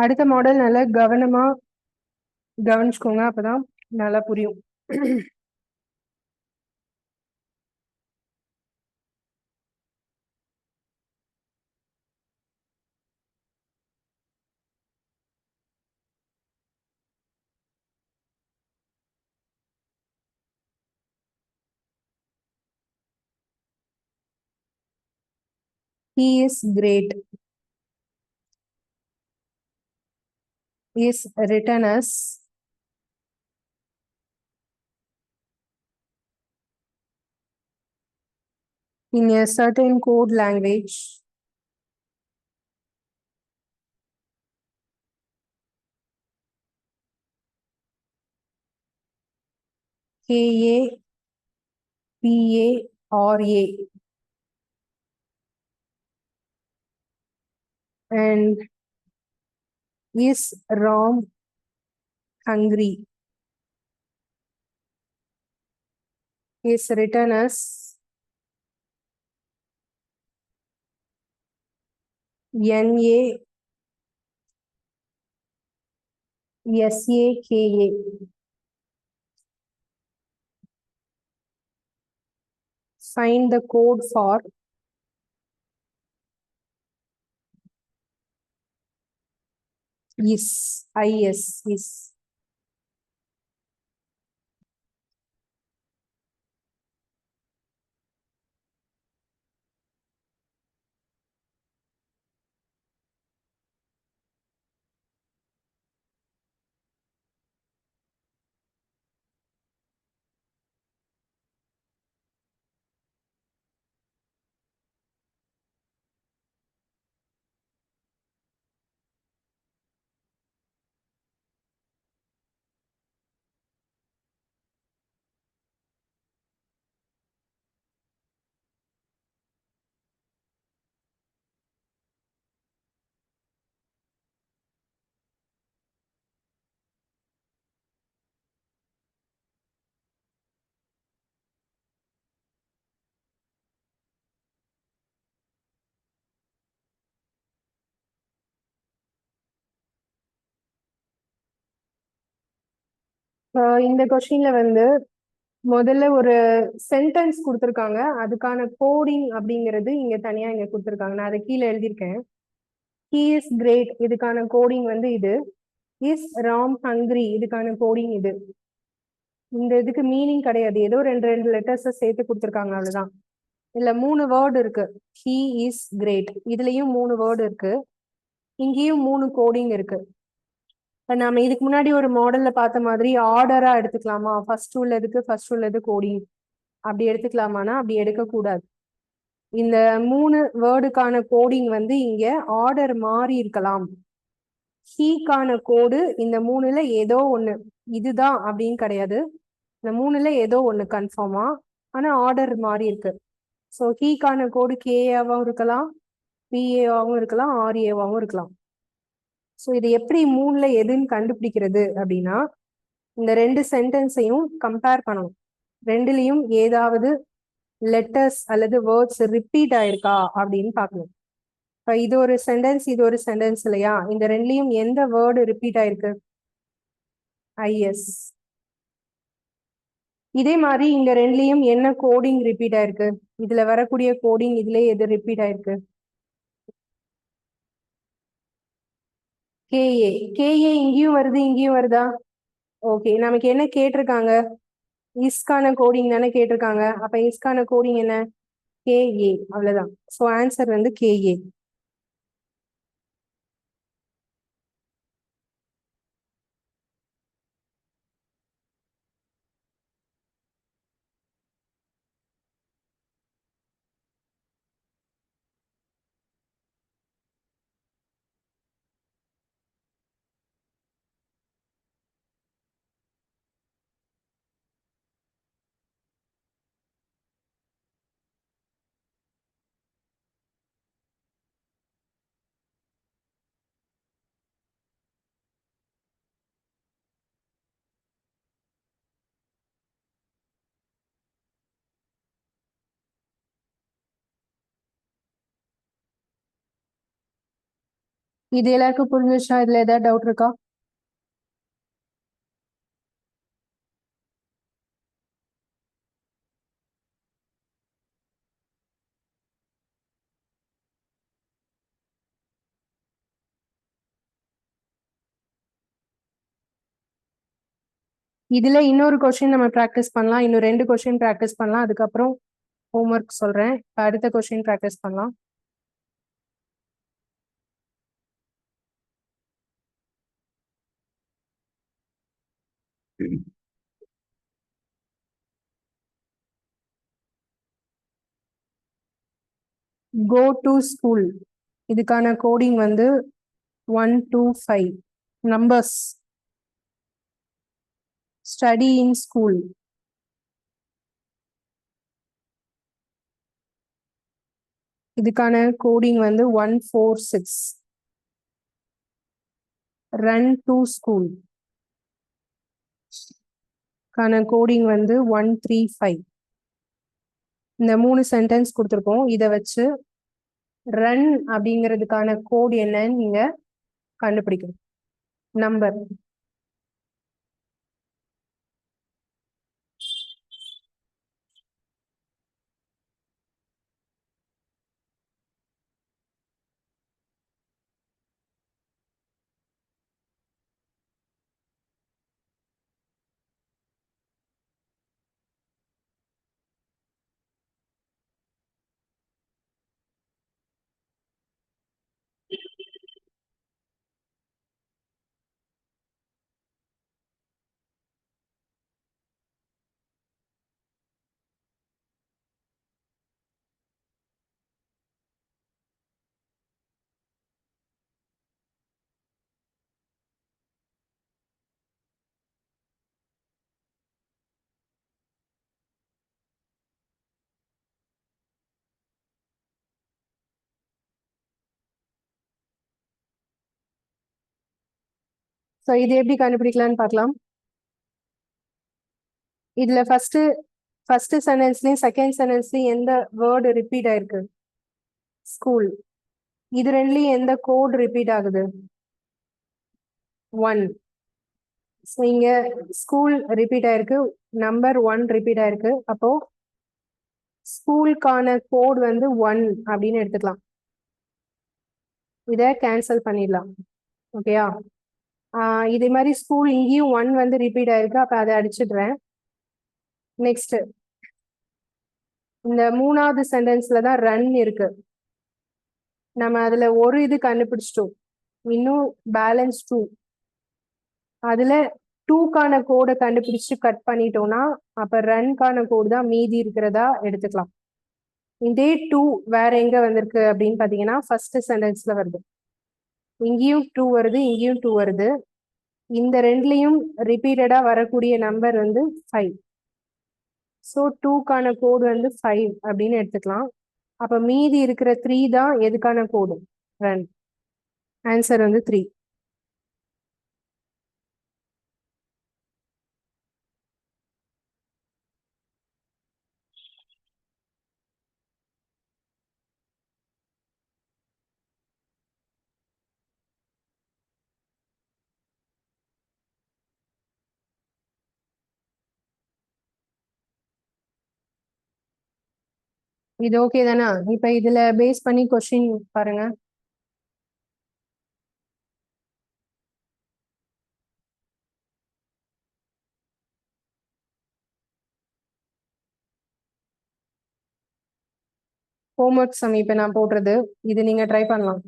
அடுத்த மாடல் நல்லா கவனமா கவனிச்சுக்கோங்க, அப்பதான் நல்லா புரியும். He is great is written as in a certain code language KAPARA and is Ram hungry is written as NASAKA. Find the code for is. Is. இந்த கொஸ்டின்ல வந்து முதல்ல ஒரு சென்டென்ஸ் கொடுத்துருக்காங்க, அதுக்கான கோடிங் அப்படிங்கிறது இங்க தனியா இங்க கொடுத்துருக்காங்க. நான் அதை கீழே எழுதியிருக்கேன். ஹி இஸ் கிரேட், இதுக்கான கோடிங் வந்து இது. இஸ் ராம் ஹங்கிரி, இதுக்கான கோடிங் இது. இந்த இதுக்கு மீனிங் கிடையாது, ஏதோ ரெண்டு லெட்டர்ஸ் சேர்த்து கொடுத்துருக்காங்க, அவ்வளவுதான். இல்ல 3 வேர்டு இருக்கு. ஹி இஸ் கிரேட், இதுலயும் 3 வேர்டு இருக்கு, இங்கேயும் 3 கோடிங் இருக்கு. நாம இதுக்கு முன்னாடி ஒரு மாடல்ல பார்த்த மாதிரி ஆர்டரா எடுத்துக்கலாமா? ஃபர்ஸ்ட் உள்ளது கோடிங் அப்படி எடுத்துக்கலாமானா அப்படி எடுக்க கூடாது. இந்த 3 வேர்டுக்கான கோடிங் வந்து இங்க ஆர்டர் மாறி இருக்கலாம். ஹீக்கான கோடு இந்த 3ல ஏதோ ஒண்ணு இதுதான் அப்படின்னு கிடையாது. இந்த 3ல ஏதோ ஒண்ணு கன்ஃபார்மா, ஆனா ஆர்டர் மாறி இருக்கு. ஸோ ஹீக்கான கோடு கேஏவாகவும் இருக்கலாம், பிஏவாகவும் இருக்கலாம், ஆர்ஏவாகவும் இருக்கலாம். ஸோ இது எப்படி மூணுல எதுன்னு கண்டுபிடிக்கிறது அப்படின்னா, இந்த ரெண்டு சென்டென்ஸையும் கம்பேர் பண்ணணும். ரெண்டுலையும் ஏதாவது லெட்டர்ஸ் அல்லது வேர்ட்ஸ் ரிப்பீட் ஆயிருக்கா அப்படின்னு பார்க்கணும். இப்போ இது ஒரு சென்டென்ஸ், இது ஒரு சென்டென்ஸ் இல்லையா? இந்த ரெண்டுலையும் எந்த வேர்டு ரிப்பீட் ஆயிருக்கு? ஐஎஸ். இதே மாதிரி இங்க ரெண்டுலையும் என்ன கோடிங் ரிப்பீட் ஆயிருக்கு? இதுல வரக்கூடிய கோடிங் இதுல எது ரிப்பீட் ஆயிருக்கு? கேஏ. கேஏ இங்கேயும் வருது, இங்கேயும் வருதா? ஓகே, நமக்கு என்ன கேட்டிருக்காங்க? இஸ்கான கோடிங் தானே கேட்டிருக்காங்க. அப்ப இஸ்கான கோடிங் என்ன? கேஏ. அவ்வளவுதான். ஸோ ஆன்சர் வந்து கேஏ. இது எல்லாருக்கும் புரிஞ்சிச்சா? இதுல ஏதாவது டவுட் இருக்கா? இதுல இன்னொரு கொஸ்டின் நம்ம ப்ராக்டிஸ் பண்ணலாம். இன்னும் 2 கொஸ்டின் ப்ராக்டிஸ் பண்ணலாம். அதுக்கப்புறம் ஹோம்ஒர்க் சொல்றேன். இப்ப அடுத்த கொஸ்டின் ப்ராக்டிஸ் பண்ணலாம். Go to school. இதுக்கான கோடிங் வந்து 1 to 5. Numbers. Study in school. இதுக்கான கோடிங் வந்து 146. Run to school. கான கோடிங் வந்து 135. இந்த 3 சென்டென்ஸ் கொடுத்துருக்கோம். இதை வச்சு ரன் அப்படிங்கிறதுக்கான கோட் என்னன்னு நீங்க கண்டுபிடிக்கணும். நம்பர். ஸோ இது எப்படி கண்டுபிடிக்கலாம்னு பார்க்கலாம். இதுல ஃபர்ஸ்ட் சென்டென்ஸ்லயும் செகண்ட் சென்டென்ஸ்லயும் எந்த வேர்டு ரிப்பீட் ஆயிருக்கு? ஸ்கூல். இது ரெண்டுலயும் எந்த கோட் ரிப்பீட் ஆகுது? 1. ஸோ இங்க ஸ்கூல் ரிப்பீட் ஆயிருக்கு, நம்பர் 1 ரிப்பீட் ஆயிருக்கு. அப்போ ஸ்கூலுக்கான கோட் வந்து 1 அப்படின்னு எடுத்துக்கலாம். இதை கேன்சல் பண்ணிடலாம். ஓகேயா? இதே மாதிரி ஸ்கூல் இங்கேயும் 1 வந்து ரிப்பீட் ஆயிருக்கு. அப்ப அதை அடிச்சிடுறேன். நெக்ஸ்ட் இந்த 3வது சென்டென்ஸ்ல தான் ரன் இருக்கு. நம்ம அதுல ஒரு இது கண்டுபிடிச்சிட்டோம், இன்னும் பேலன்ஸ் 2. அதுல 2க்கான கோடை கண்டுபிடிச்சு கட் பண்ணிட்டோம்னா அப்ப ரன்கான கோடு தான் மீதி இருக்கிறதா எடுத்துக்கலாம். இதே 2 வேற எங்க வந்திருக்கு அப்படின்னு பாத்தீங்கன்னா ஃபர்ஸ்ட் சென்டென்ஸ்ல வருது. இங்கேயும் 2 வருது, இங்கேயும் 2 வருது. இந்த ரெண்டுலயும் ரிப்பீட்டடா வரக்கூடிய நம்பர் வந்து 5. ஸோ டூக்கான கோடு வந்து 5 அப்படின்னு எடுத்துக்கலாம். அப்ப மீதி இருக்கிற 3 தான் எதுக்கான கோடு? ரன். ஆன்சர் வந்து 3. இது ஓகே தானா? இப்ப இதுல பேஸ் பண்ணி கொஸ்டின் பாருங்க. ஹோம்ஒர்க் சம் இப்ப நான் போடுறது, இது நீங்க ட்ரை பண்ணலாம்.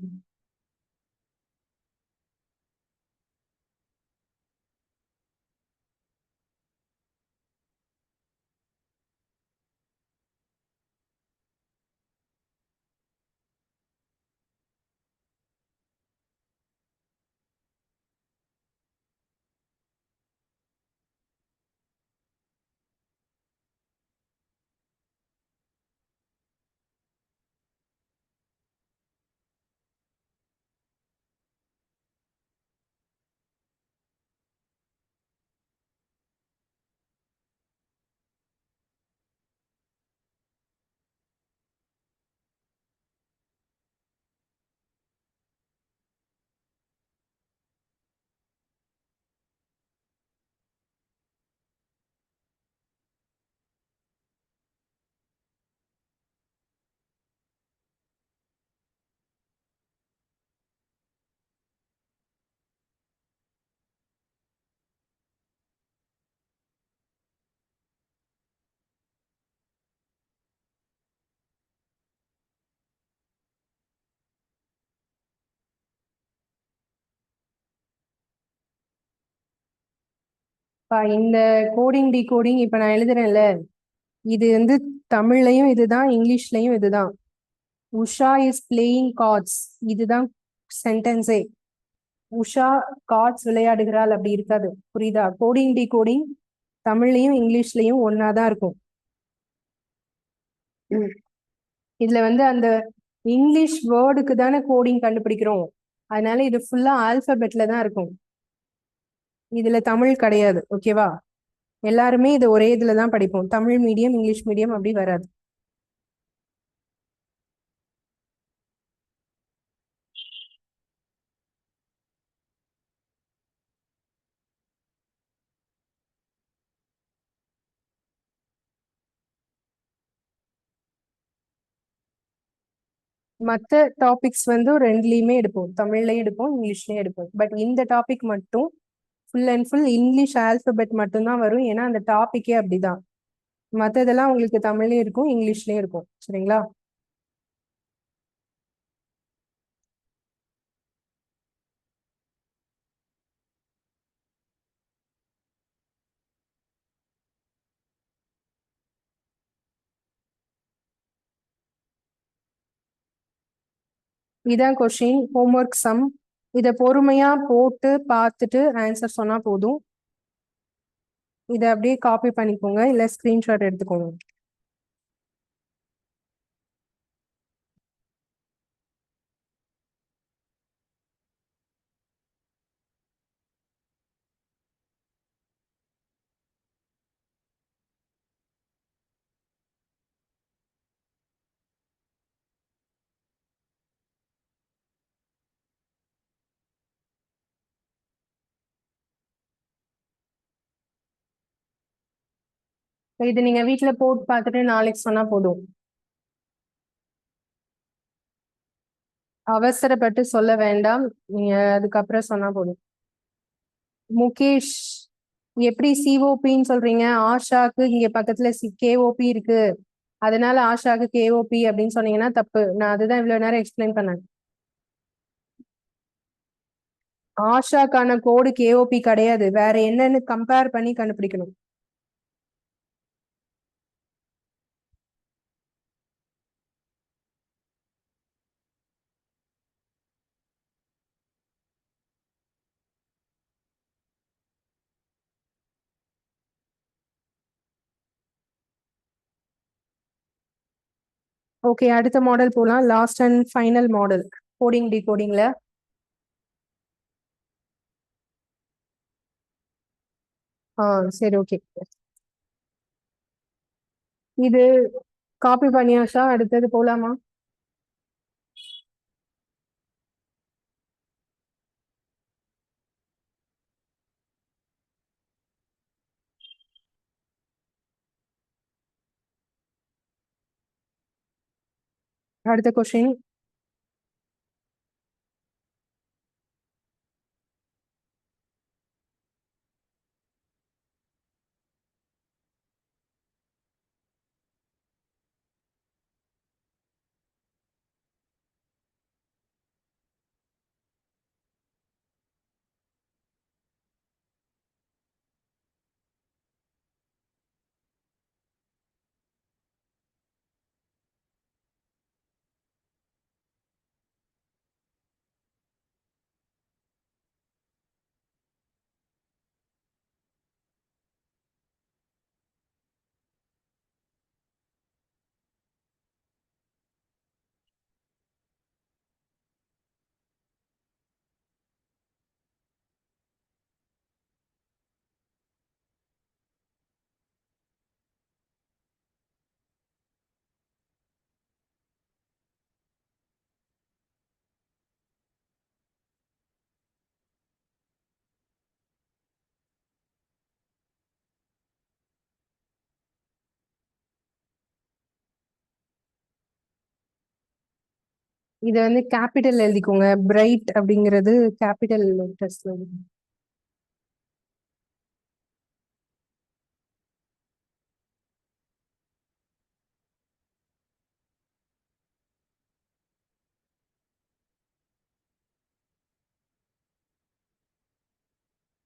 இந்த கோடிங் டிகோடிங் இப்ப நான் எழுதுறேன்ல, இது வந்து தமிழ்லயும் இதுதான், இங்கிலீஷ்லயும் இதுதான். உஷா இஸ் பிளேயிங் கார்ட்ஸ், இதுதான் சென்டென்ஸே. உஷா கார்ட்ஸ் விளையாடுகிறாள் அப்படி இருக்காது. புரியுதா? கோடிங் டிகோடிங் தமிழ்லயும் இங்கிலீஷ்லயும் ஒன்னாதான் இருக்கும். இதுல வந்து அந்த இங்கிலீஷ் வேர்டுக்கு தானே கோடிங் கண்டுபிடிக்கிறோம். அதனால இது ஃபுல்லா ஆல்பபெட்ல தான் இருக்கும். இதுல தமிழ் கிடையாது. ஓகேவா? எல்லாருமே இது ஒரே இதுல தான் படிப்போம். தமிழ் மீடியம், இங்கிலீஷ் மீடியம் அப்படி வராது. மற்ற டாபிக்ஸ் வந்து ரெண்டுலயுமே எடுப்போம். தமிழ்லயும் எடுப்போம், இங்கிலீஷ்லயும் எடுப்போம். பட் இந்த டாபிக் மட்டும் full and full English alphabet மட்டும்தான் வரும். ஏன்னா அந்த டாபிக்கே அப்படிதான். மற்றதெல்லாம் உங்களுக்கு தமிழ்லயும் இருக்கும், இங்கிலீஷ்லயும் இருக்கும். சரிங்களா? இதான் கொஷின், ஹோம்ஒர்க் சம். இத பொறுமையா போட்டு பார்த்துட்டு ஆன்சர் சொன்னா போதும். இதை அப்படியே காப்பி பண்ணிக்கோங்க, இல்ல ஸ்கிரீன்ஷாட் எடுத்துக்கோங்க. இது நீங்க வீட்ல போட்டு பார்த்துட்டு நாளைக்கு சொன்னா போதும். அவசரப்பட்டு சொல்ல வேண்டாம், நீங்க அதுக்கப்புறம் சொன்னா போதும். முகேஷ், எப்படி சிஓபின்னு சொல்றீங்க? ஆஷாக்கு இங்க பக்கத்துல கேஓபி இருக்கு, அதனால ஆஷாக்கு கேஓபி அப்படின்னு சொன்னீங்கன்னா தப்பு. நான் அதுதான் இவ்வளவு நேரம் எக்ஸ்பிளைன் பண்ணேன். ஆஷாக்கான கோடு கேஓபி கிடையாது, வேற என்னன்னு கம்பேர் பண்ணி கண்டுபிடிக்கணும். ஓகே, அடுத்த மாடல் போலாம். Last and final model coding டிகோடிங்ல. ஆ சரி, ஓகே. இது காப்பி பண்ணியாச்சா? அடுத்தது போலாமா? அடுத்த கொஸ்டின். இத வந்து கேபிட்டல் எழுதிக்கோங்க. பிரைட் அப்படிங்கிறது கேபிட்டல் லெட்டர்ஸ்ல.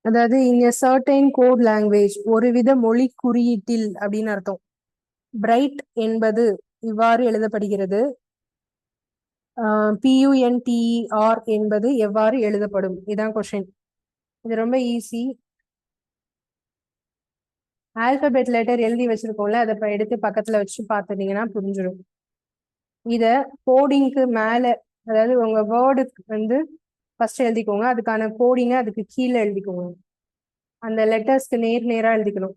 அதாவது இங்க சர்டைன் கோட் லாங்குவேஜ், ஒருவித மொழி குறியீட்டில் அப்படின்னு அர்த்தம். பிரைட் என்பது இவ்வாறு எழுதப்படுகிறது. PUNTER என்பது எவ்வாறு எழுதப்படும்? இதான் கொஸ்டின். இது ரொம்ப ஈஸி. ஆல்பபெட் லெட்டர் எழுதி வச்சிருக்கோம்ல, அதை இப்ப எடுத்து பக்கத்துல வச்சு பார்த்துட்டீங்கன்னா புரிஞ்சிடும். இத கோடிங்க்கு மேல, அதாவது உங்க வேர்டுக்கு வந்து ஃபர்ஸ்ட் எழுதிக்கோங்க. அதுக்கான கோடிங்க அதுக்கு கீழே எழுதிக்கோங்க. அந்த லெட்டர்ஸ்க்கு நேர் நேரா எழுதிக்கணும்.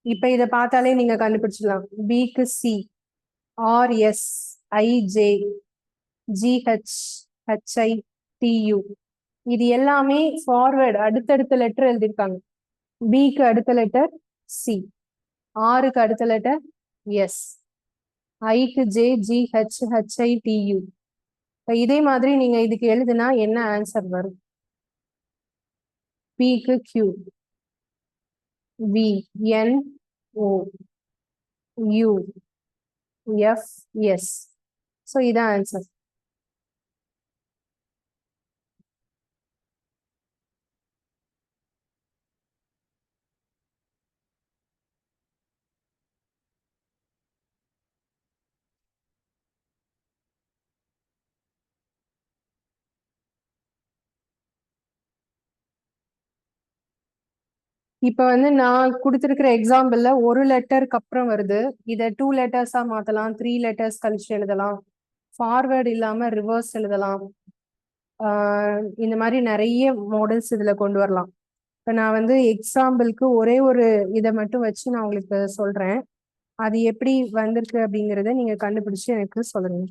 இப்ப இத பார்த்தாலே நீங்க கண்டுபிடிச்சிடலாம். பிக்கு C, RS, IJ, GH, HITU. இது எல்லாமே ஃபார்வர்டு, அடுத்தடுத்த லெட்டர் எழுதியிருக்காங்க. பிக்கு அடுத்த லெட்டர் சி, ஆருக்கு அடுத்த லெட்டர் எஸ், ஐக்கு ஜே, GH, HITU. இதே மாதிரி நீங்க இதுக்கு எழுதுனா என்ன ஆன்சர் வரும்? பிக்கு Q, V, N, O, U, F, S. So இதான் ஆன்சர். இப்ப வந்து நான் கொடுத்திருக்கிற எக்ஸாம்பிள்ல ஒரு லெட்டருக்கு அப்புறம் வருது. இதை 2 லெட்டர்ஸா மாத்தலாம், 3 லெட்டர்ஸ் கழிச்சு எழுதலாம், ஃபார்வர்ட் இல்லாம ரிவர்ஸ் எழுதலாம். இந்த மாதிரி நிறைய மாடல்ஸ் இதுல கொண்டு வரலாம். இப்ப நான் வந்து எக்ஸாம்பிளுக்கு ஒரே ஒரு இதை மட்டும் வச்சு நான் உங்களுக்கு சொல்றேன். அது எப்படி வந்திருக்கு அப்படிங்கறத நீங்க கண்டுபிடிச்சு எனக்கு சொல்லுங்க.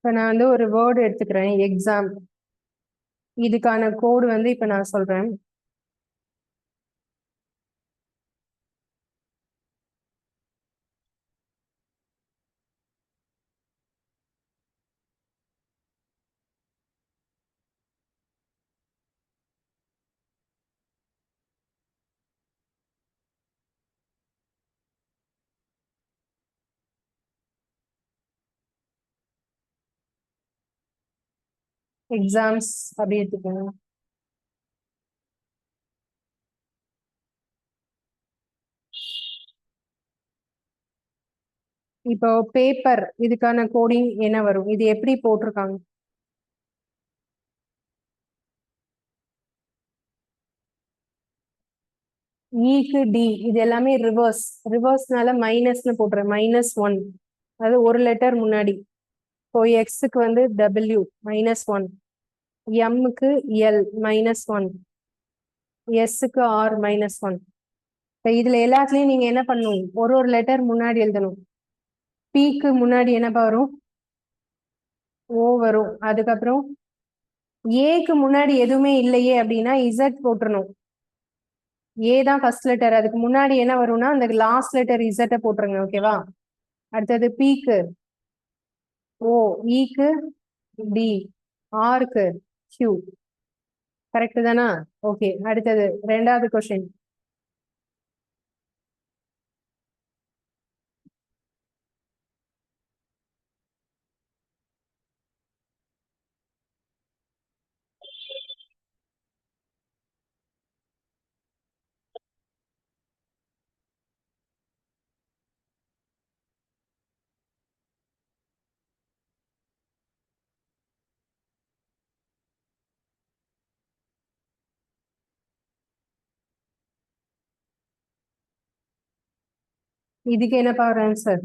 இப்ப நான் வந்து ஒரு வேர்டு எடுத்துக்கிறேன், எக்ஸாம். இதுக்கான கோடு வந்து இப்ப நான் சொல்றேன். எக்ஸாம்ஸ் அப்படி எடுத்துக்கோங்க. இப்போ பேப்பர் இதுக்கான கோடிங் என்ன வரும்? இது எப்படி போட்டிருக்காங்க? ஈக்கு டி இது எல்லாமே ரிவர்ஸ். ரிவர்ஸ்னால மைனஸ்னு போட்டுறேன். -1 அது ஒரு லெட்டர் முன்னாடி. இப்போ எக்ஸுக்கு வந்து டபிள்யூ -1, எம்முக்கு எல் -1, எஸ்ஸுக்கு ஆர் -1. இப்போ இதுல எல்லாத்துலயும் நீங்க என்ன பண்ணணும்? ஒரு ஒரு லெட்டர் முன்னாடி எழுதணும். பிக்கு முன்னாடி என்னப்பா வரும்? ஓ வரும். அதுக்கப்புறம் ஏக்கு முன்னாடி எதுவுமே இல்லையே அப்படின்னா இசட் போட்டுறணும். ஏ தான் ஃபர்ஸ்ட் லெட்டர், அதுக்கு முன்னாடி என்ன வரும்னா அந்த லாஸ்ட் லெட்டர் இசட்டை போட்டுருங்க. ஓகேவா? அடுத்தது பிக்கு ஓ, ஈக்கு டி, ஆருக்கு கியூ. கரெக்ட் தானா? ஓகே, அடுத்தது ரெண்டாவது கொஸ்டின். இதுக்கு என்னப்பா ஒரு ஆன்சர்?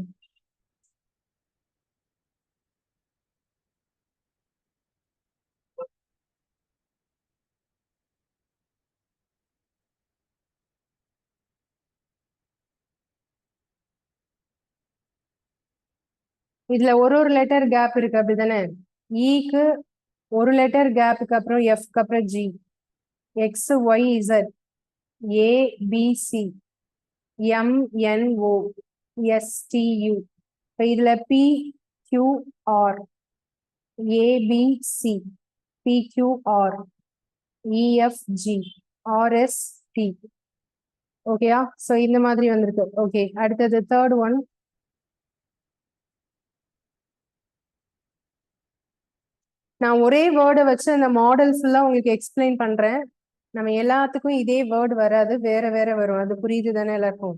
இதுல ஒரு ஒரு லெட்டர் கேப் இருக்கு அப்படிதானே? ஈக்கு ஒரு லெட்டர் கேப்புக்கு அப்புறம் எஃப்க்கு அப்புறம் G, X Y Z, A B C, M N O, S T U. இப்போ இதுல P Q R, A B C, P Q R, E F G, R S T. ஓகேயா? ஸோ இந்த மாதிரி வந்திருக்கு. ஓகே, அடுத்தது தேர்ட் ஒன். நான் ஒரே வேர்டை வச்சு அந்த மாடல் ஃபுல்லா உங்களுக்கு எக்ஸ்பிளைன் பண்றேன். நம்ம எல்லாத்துக்கும் இதே வேர்டு வராது, வேற வேற வரும். அது புரியுது தானே எல்லாருக்கும்?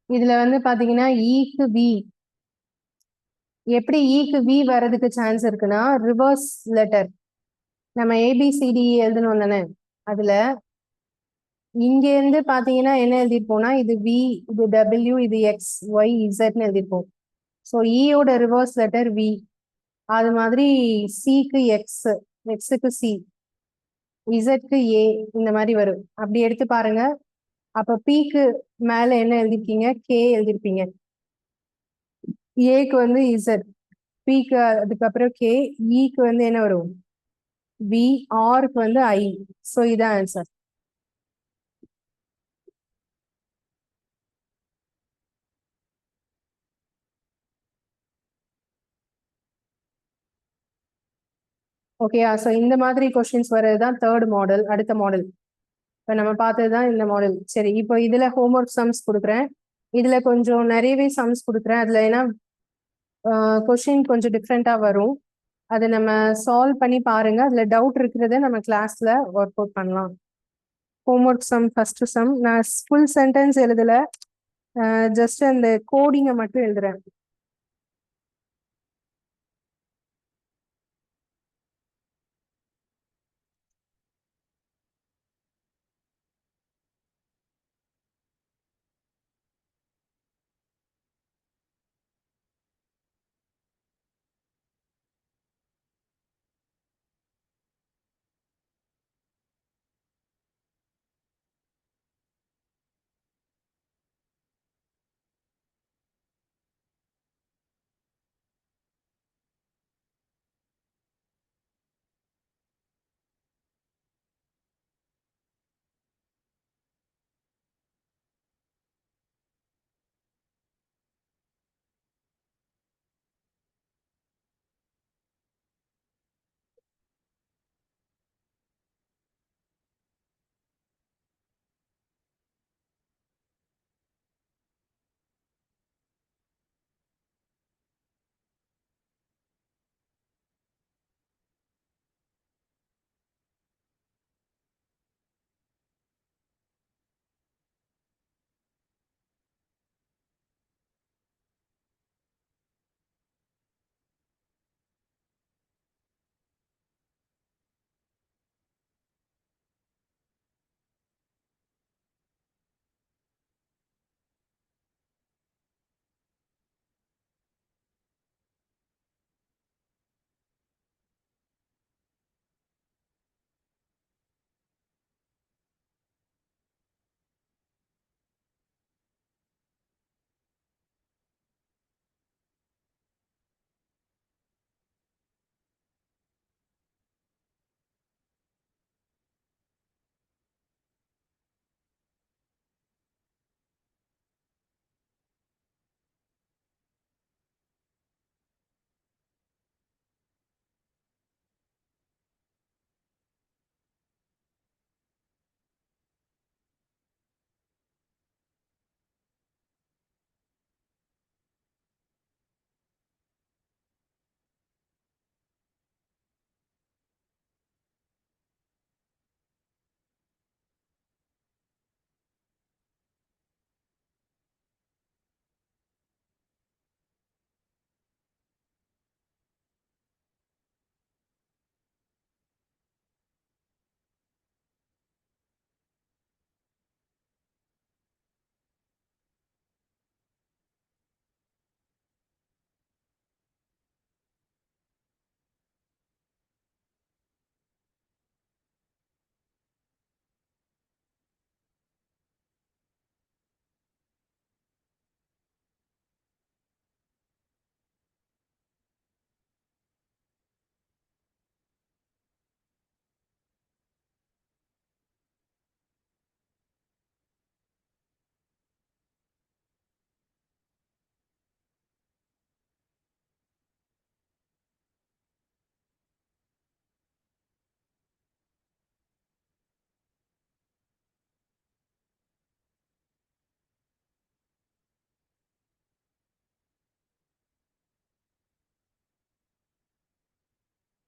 இதுல வந்து பாத்தீங்கன்னா ஈக்கு வி. எப்படி ஈக்கு வி வர்றதுக்கு சான்ஸ் இருக்குன்னா ரிவர்ஸ் லெட்டர். நம்ம ஏபிசிடி எழுதணும் தானே? அதுல இங்க இருந்து பாத்தீங்கன்னா என்ன எழுதிருப்போம்னா இது வி, இது டபிள்யூ, இது எக்ஸ் ஒய் இசட்னு எழுதிருப்போம். ஸோ ஈயோட ரிவர்ஸ் லெட்டர் வி. அது மாதிரி சிக்கு எக்ஸ், எக்ஸுக்கு சி, இசட்க்கு ஏ, இந்த மாதிரி வரும். அப்படி எடுத்து பாருங்க. அப்ப பிக்கு மேல என்ன எழுதிருக்கீங்க? கே எழுதிருப்பீங்க. ஏக்கு வந்து இசட், பிக்கு அதுக்கப்புறம் கே, இக்கு வந்து என்ன வரும்? வி, ஆருக்கு வந்து ஐ. ஸோ இதான் ஆன்சர். ஓகேயா? ஸோ இந்த மாதிரி கொஸ்டின்ஸ் வர்றது தான் தேர்ட் மாடல். அடுத்த மாடல் இப்போ நம்ம பார்த்தது தான் இந்த மாடல். சரி, இப்போ இதுல ஹோம்ஒர்க் சம்ஸ் கொடுக்குறேன். இதுல கொஞ்சம் நிறையவே சம்ஸ் கொடுக்குறேன். அதுல ஏன்னா கொஸ்டின் கொஞ்சம் டிஃப்ரெண்டா வரும். அதை நம்ம சால்வ் பண்ணி பாருங்க. அதுல டவுட் இருக்கிறத நம்ம கிளாஸ்ல ஒர்க் அவுட் பண்ணலாம். ஹோம்ஒர்க் சம் ஃபர்ஸ்ட் சம் நான் ஃபுல் சென்டென்ஸ் எழுதல, ஜஸ்ட் அந்த கோடிங்கை மட்டும் எழுதுறேன்.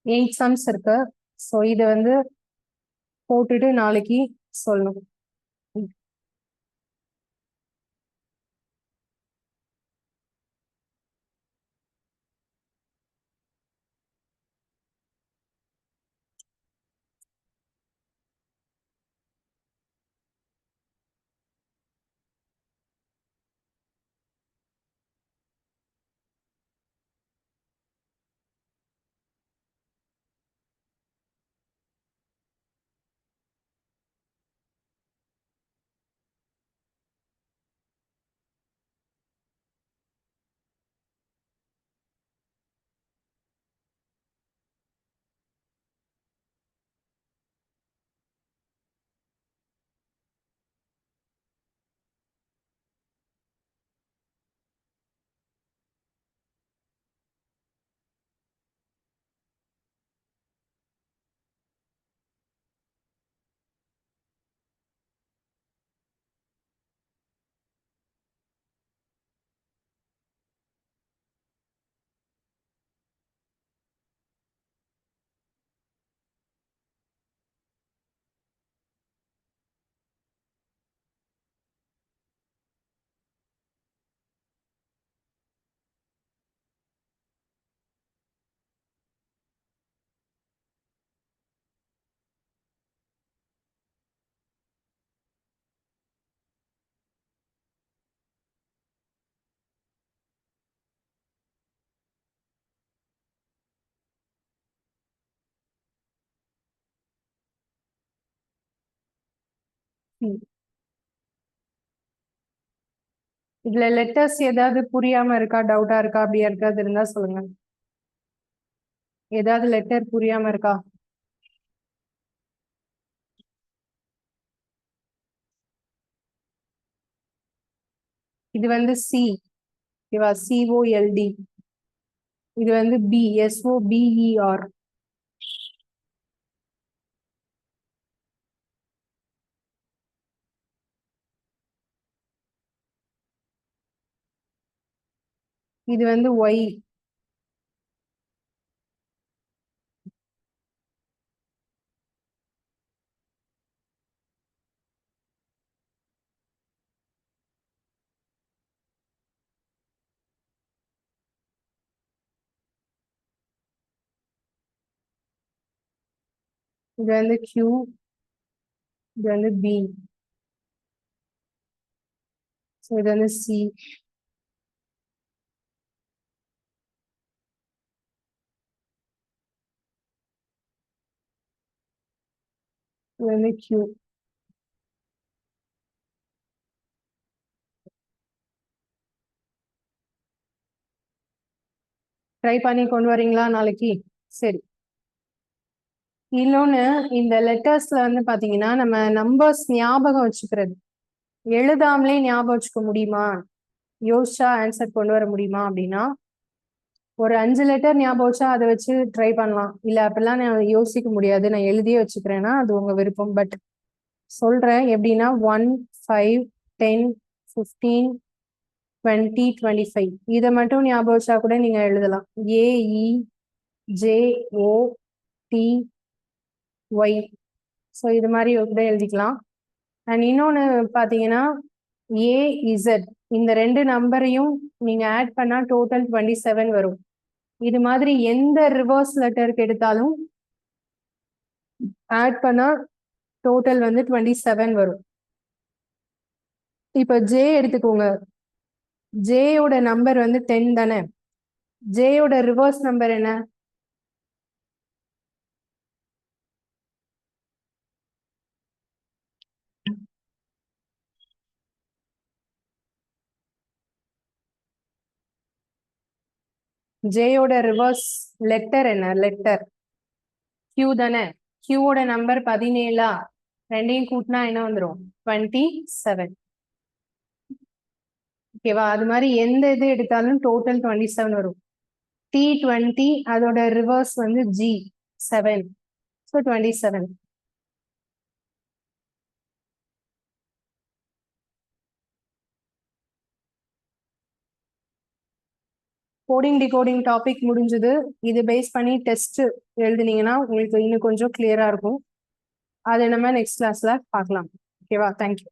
எயிட் சம்ஸ் இருக்கு. ஸோ இதை வந்து போட்டுட்டு நாளைக்கு சொல்லணும். இதுல லெட்டர்ஸ் ஏதாவது புரியாம இருக்கா, டவுட்டா இருக்கா, அப்படி இருக்காது இருந்தா சொல்லுங்க. ஏதாவது லெட்டர் புரியாம இருக்கா? இது வந்து சி, ஓகேவா? COLD. இது வந்து பி, SOBER. இது வந்து ஒய். இது வந்து Q. இது வந்து பி. ஸோ இது வந்து சி. இது வந்து Q. ட்ரை பண்ணி கொண்டு வரீங்களா நாளைக்கு? சரி. இன்னொன்னு, இந்த லெட்டர்ஸ்ல வந்து பாத்தீங்கன்னா நம்ம நம்பர்ஸ் ஞாபகம் வச்சுக்கிறது, எழுதாமலே ஞாபகம் வச்சுக்க முடியுமா, யோசிச்சா ஆன்சர் கொண்டு வர முடியுமா அப்படின்னா, ஒரு 5 லெட்டர் ஞாபகம் வச்சா அதை வச்சு ட்ரை பண்ணலாம். இல்ல அப்படிலாம் நான் யோசிக்க முடியாது, நான் எழுதியே வச்சுக்கிறேன்னா அது உங்க விருப்பம். பட் சொல்றேன் எப்படின்னா 1, 5, 10, 15, 20, 25 இதை மட்டும் ஞாபகம் வச்சா கூட நீங்க எழுதலாம். AEJOTY. ஸோ இது மாதிரி கூட எழுதிக்கலாம். அண்ட் இன்னொன்னு பாத்தீங்கன்னா AZ, இந்த ரெண்டு நம்பரையும் நீங்க ஆட் பண்ணா டோட்டல் 27 வரும். இது மாதிரி எந்த ரிவர்ஸ் லெட்டருக்கு எடுத்தாலும் ஆட் பண்ணா டோட்டல் வந்து 27 வரும். இப்ப J எடுத்துக்கோங்க. ஜேயோட நம்பர் வந்து 10 தானே. ஜேயோட ரிவர்ஸ் நம்பர் என்ன? ஜேயோட ரிவர்ஸ் லெட்டர் என்ன? லெட்டர் Q தானே. Qவோட நம்பர் 17. ரெண்டையும் கூட்டினா என்ன வந்துடும்? 27. ஓகேவா? அது மாதிரி எந்த இது எடுத்தாலும் டோட்டல் 27 வரும். T20, அதோட ரிவர்ஸ் வந்து G7. So 27. Coding decoding topic முடிஞ்சது. இது பேஸ் பண்ணி டெஸ்ட் எழுதுனீங்கன்னா உங்களுக்கு இன்னும் கொஞ்சம் கிளியரா இருக்கும். அதை நம்ம நெக்ஸ்ட் கிளாஸ்ல பார்க்கலாம். ஓகேவா? தேங்க்யூ.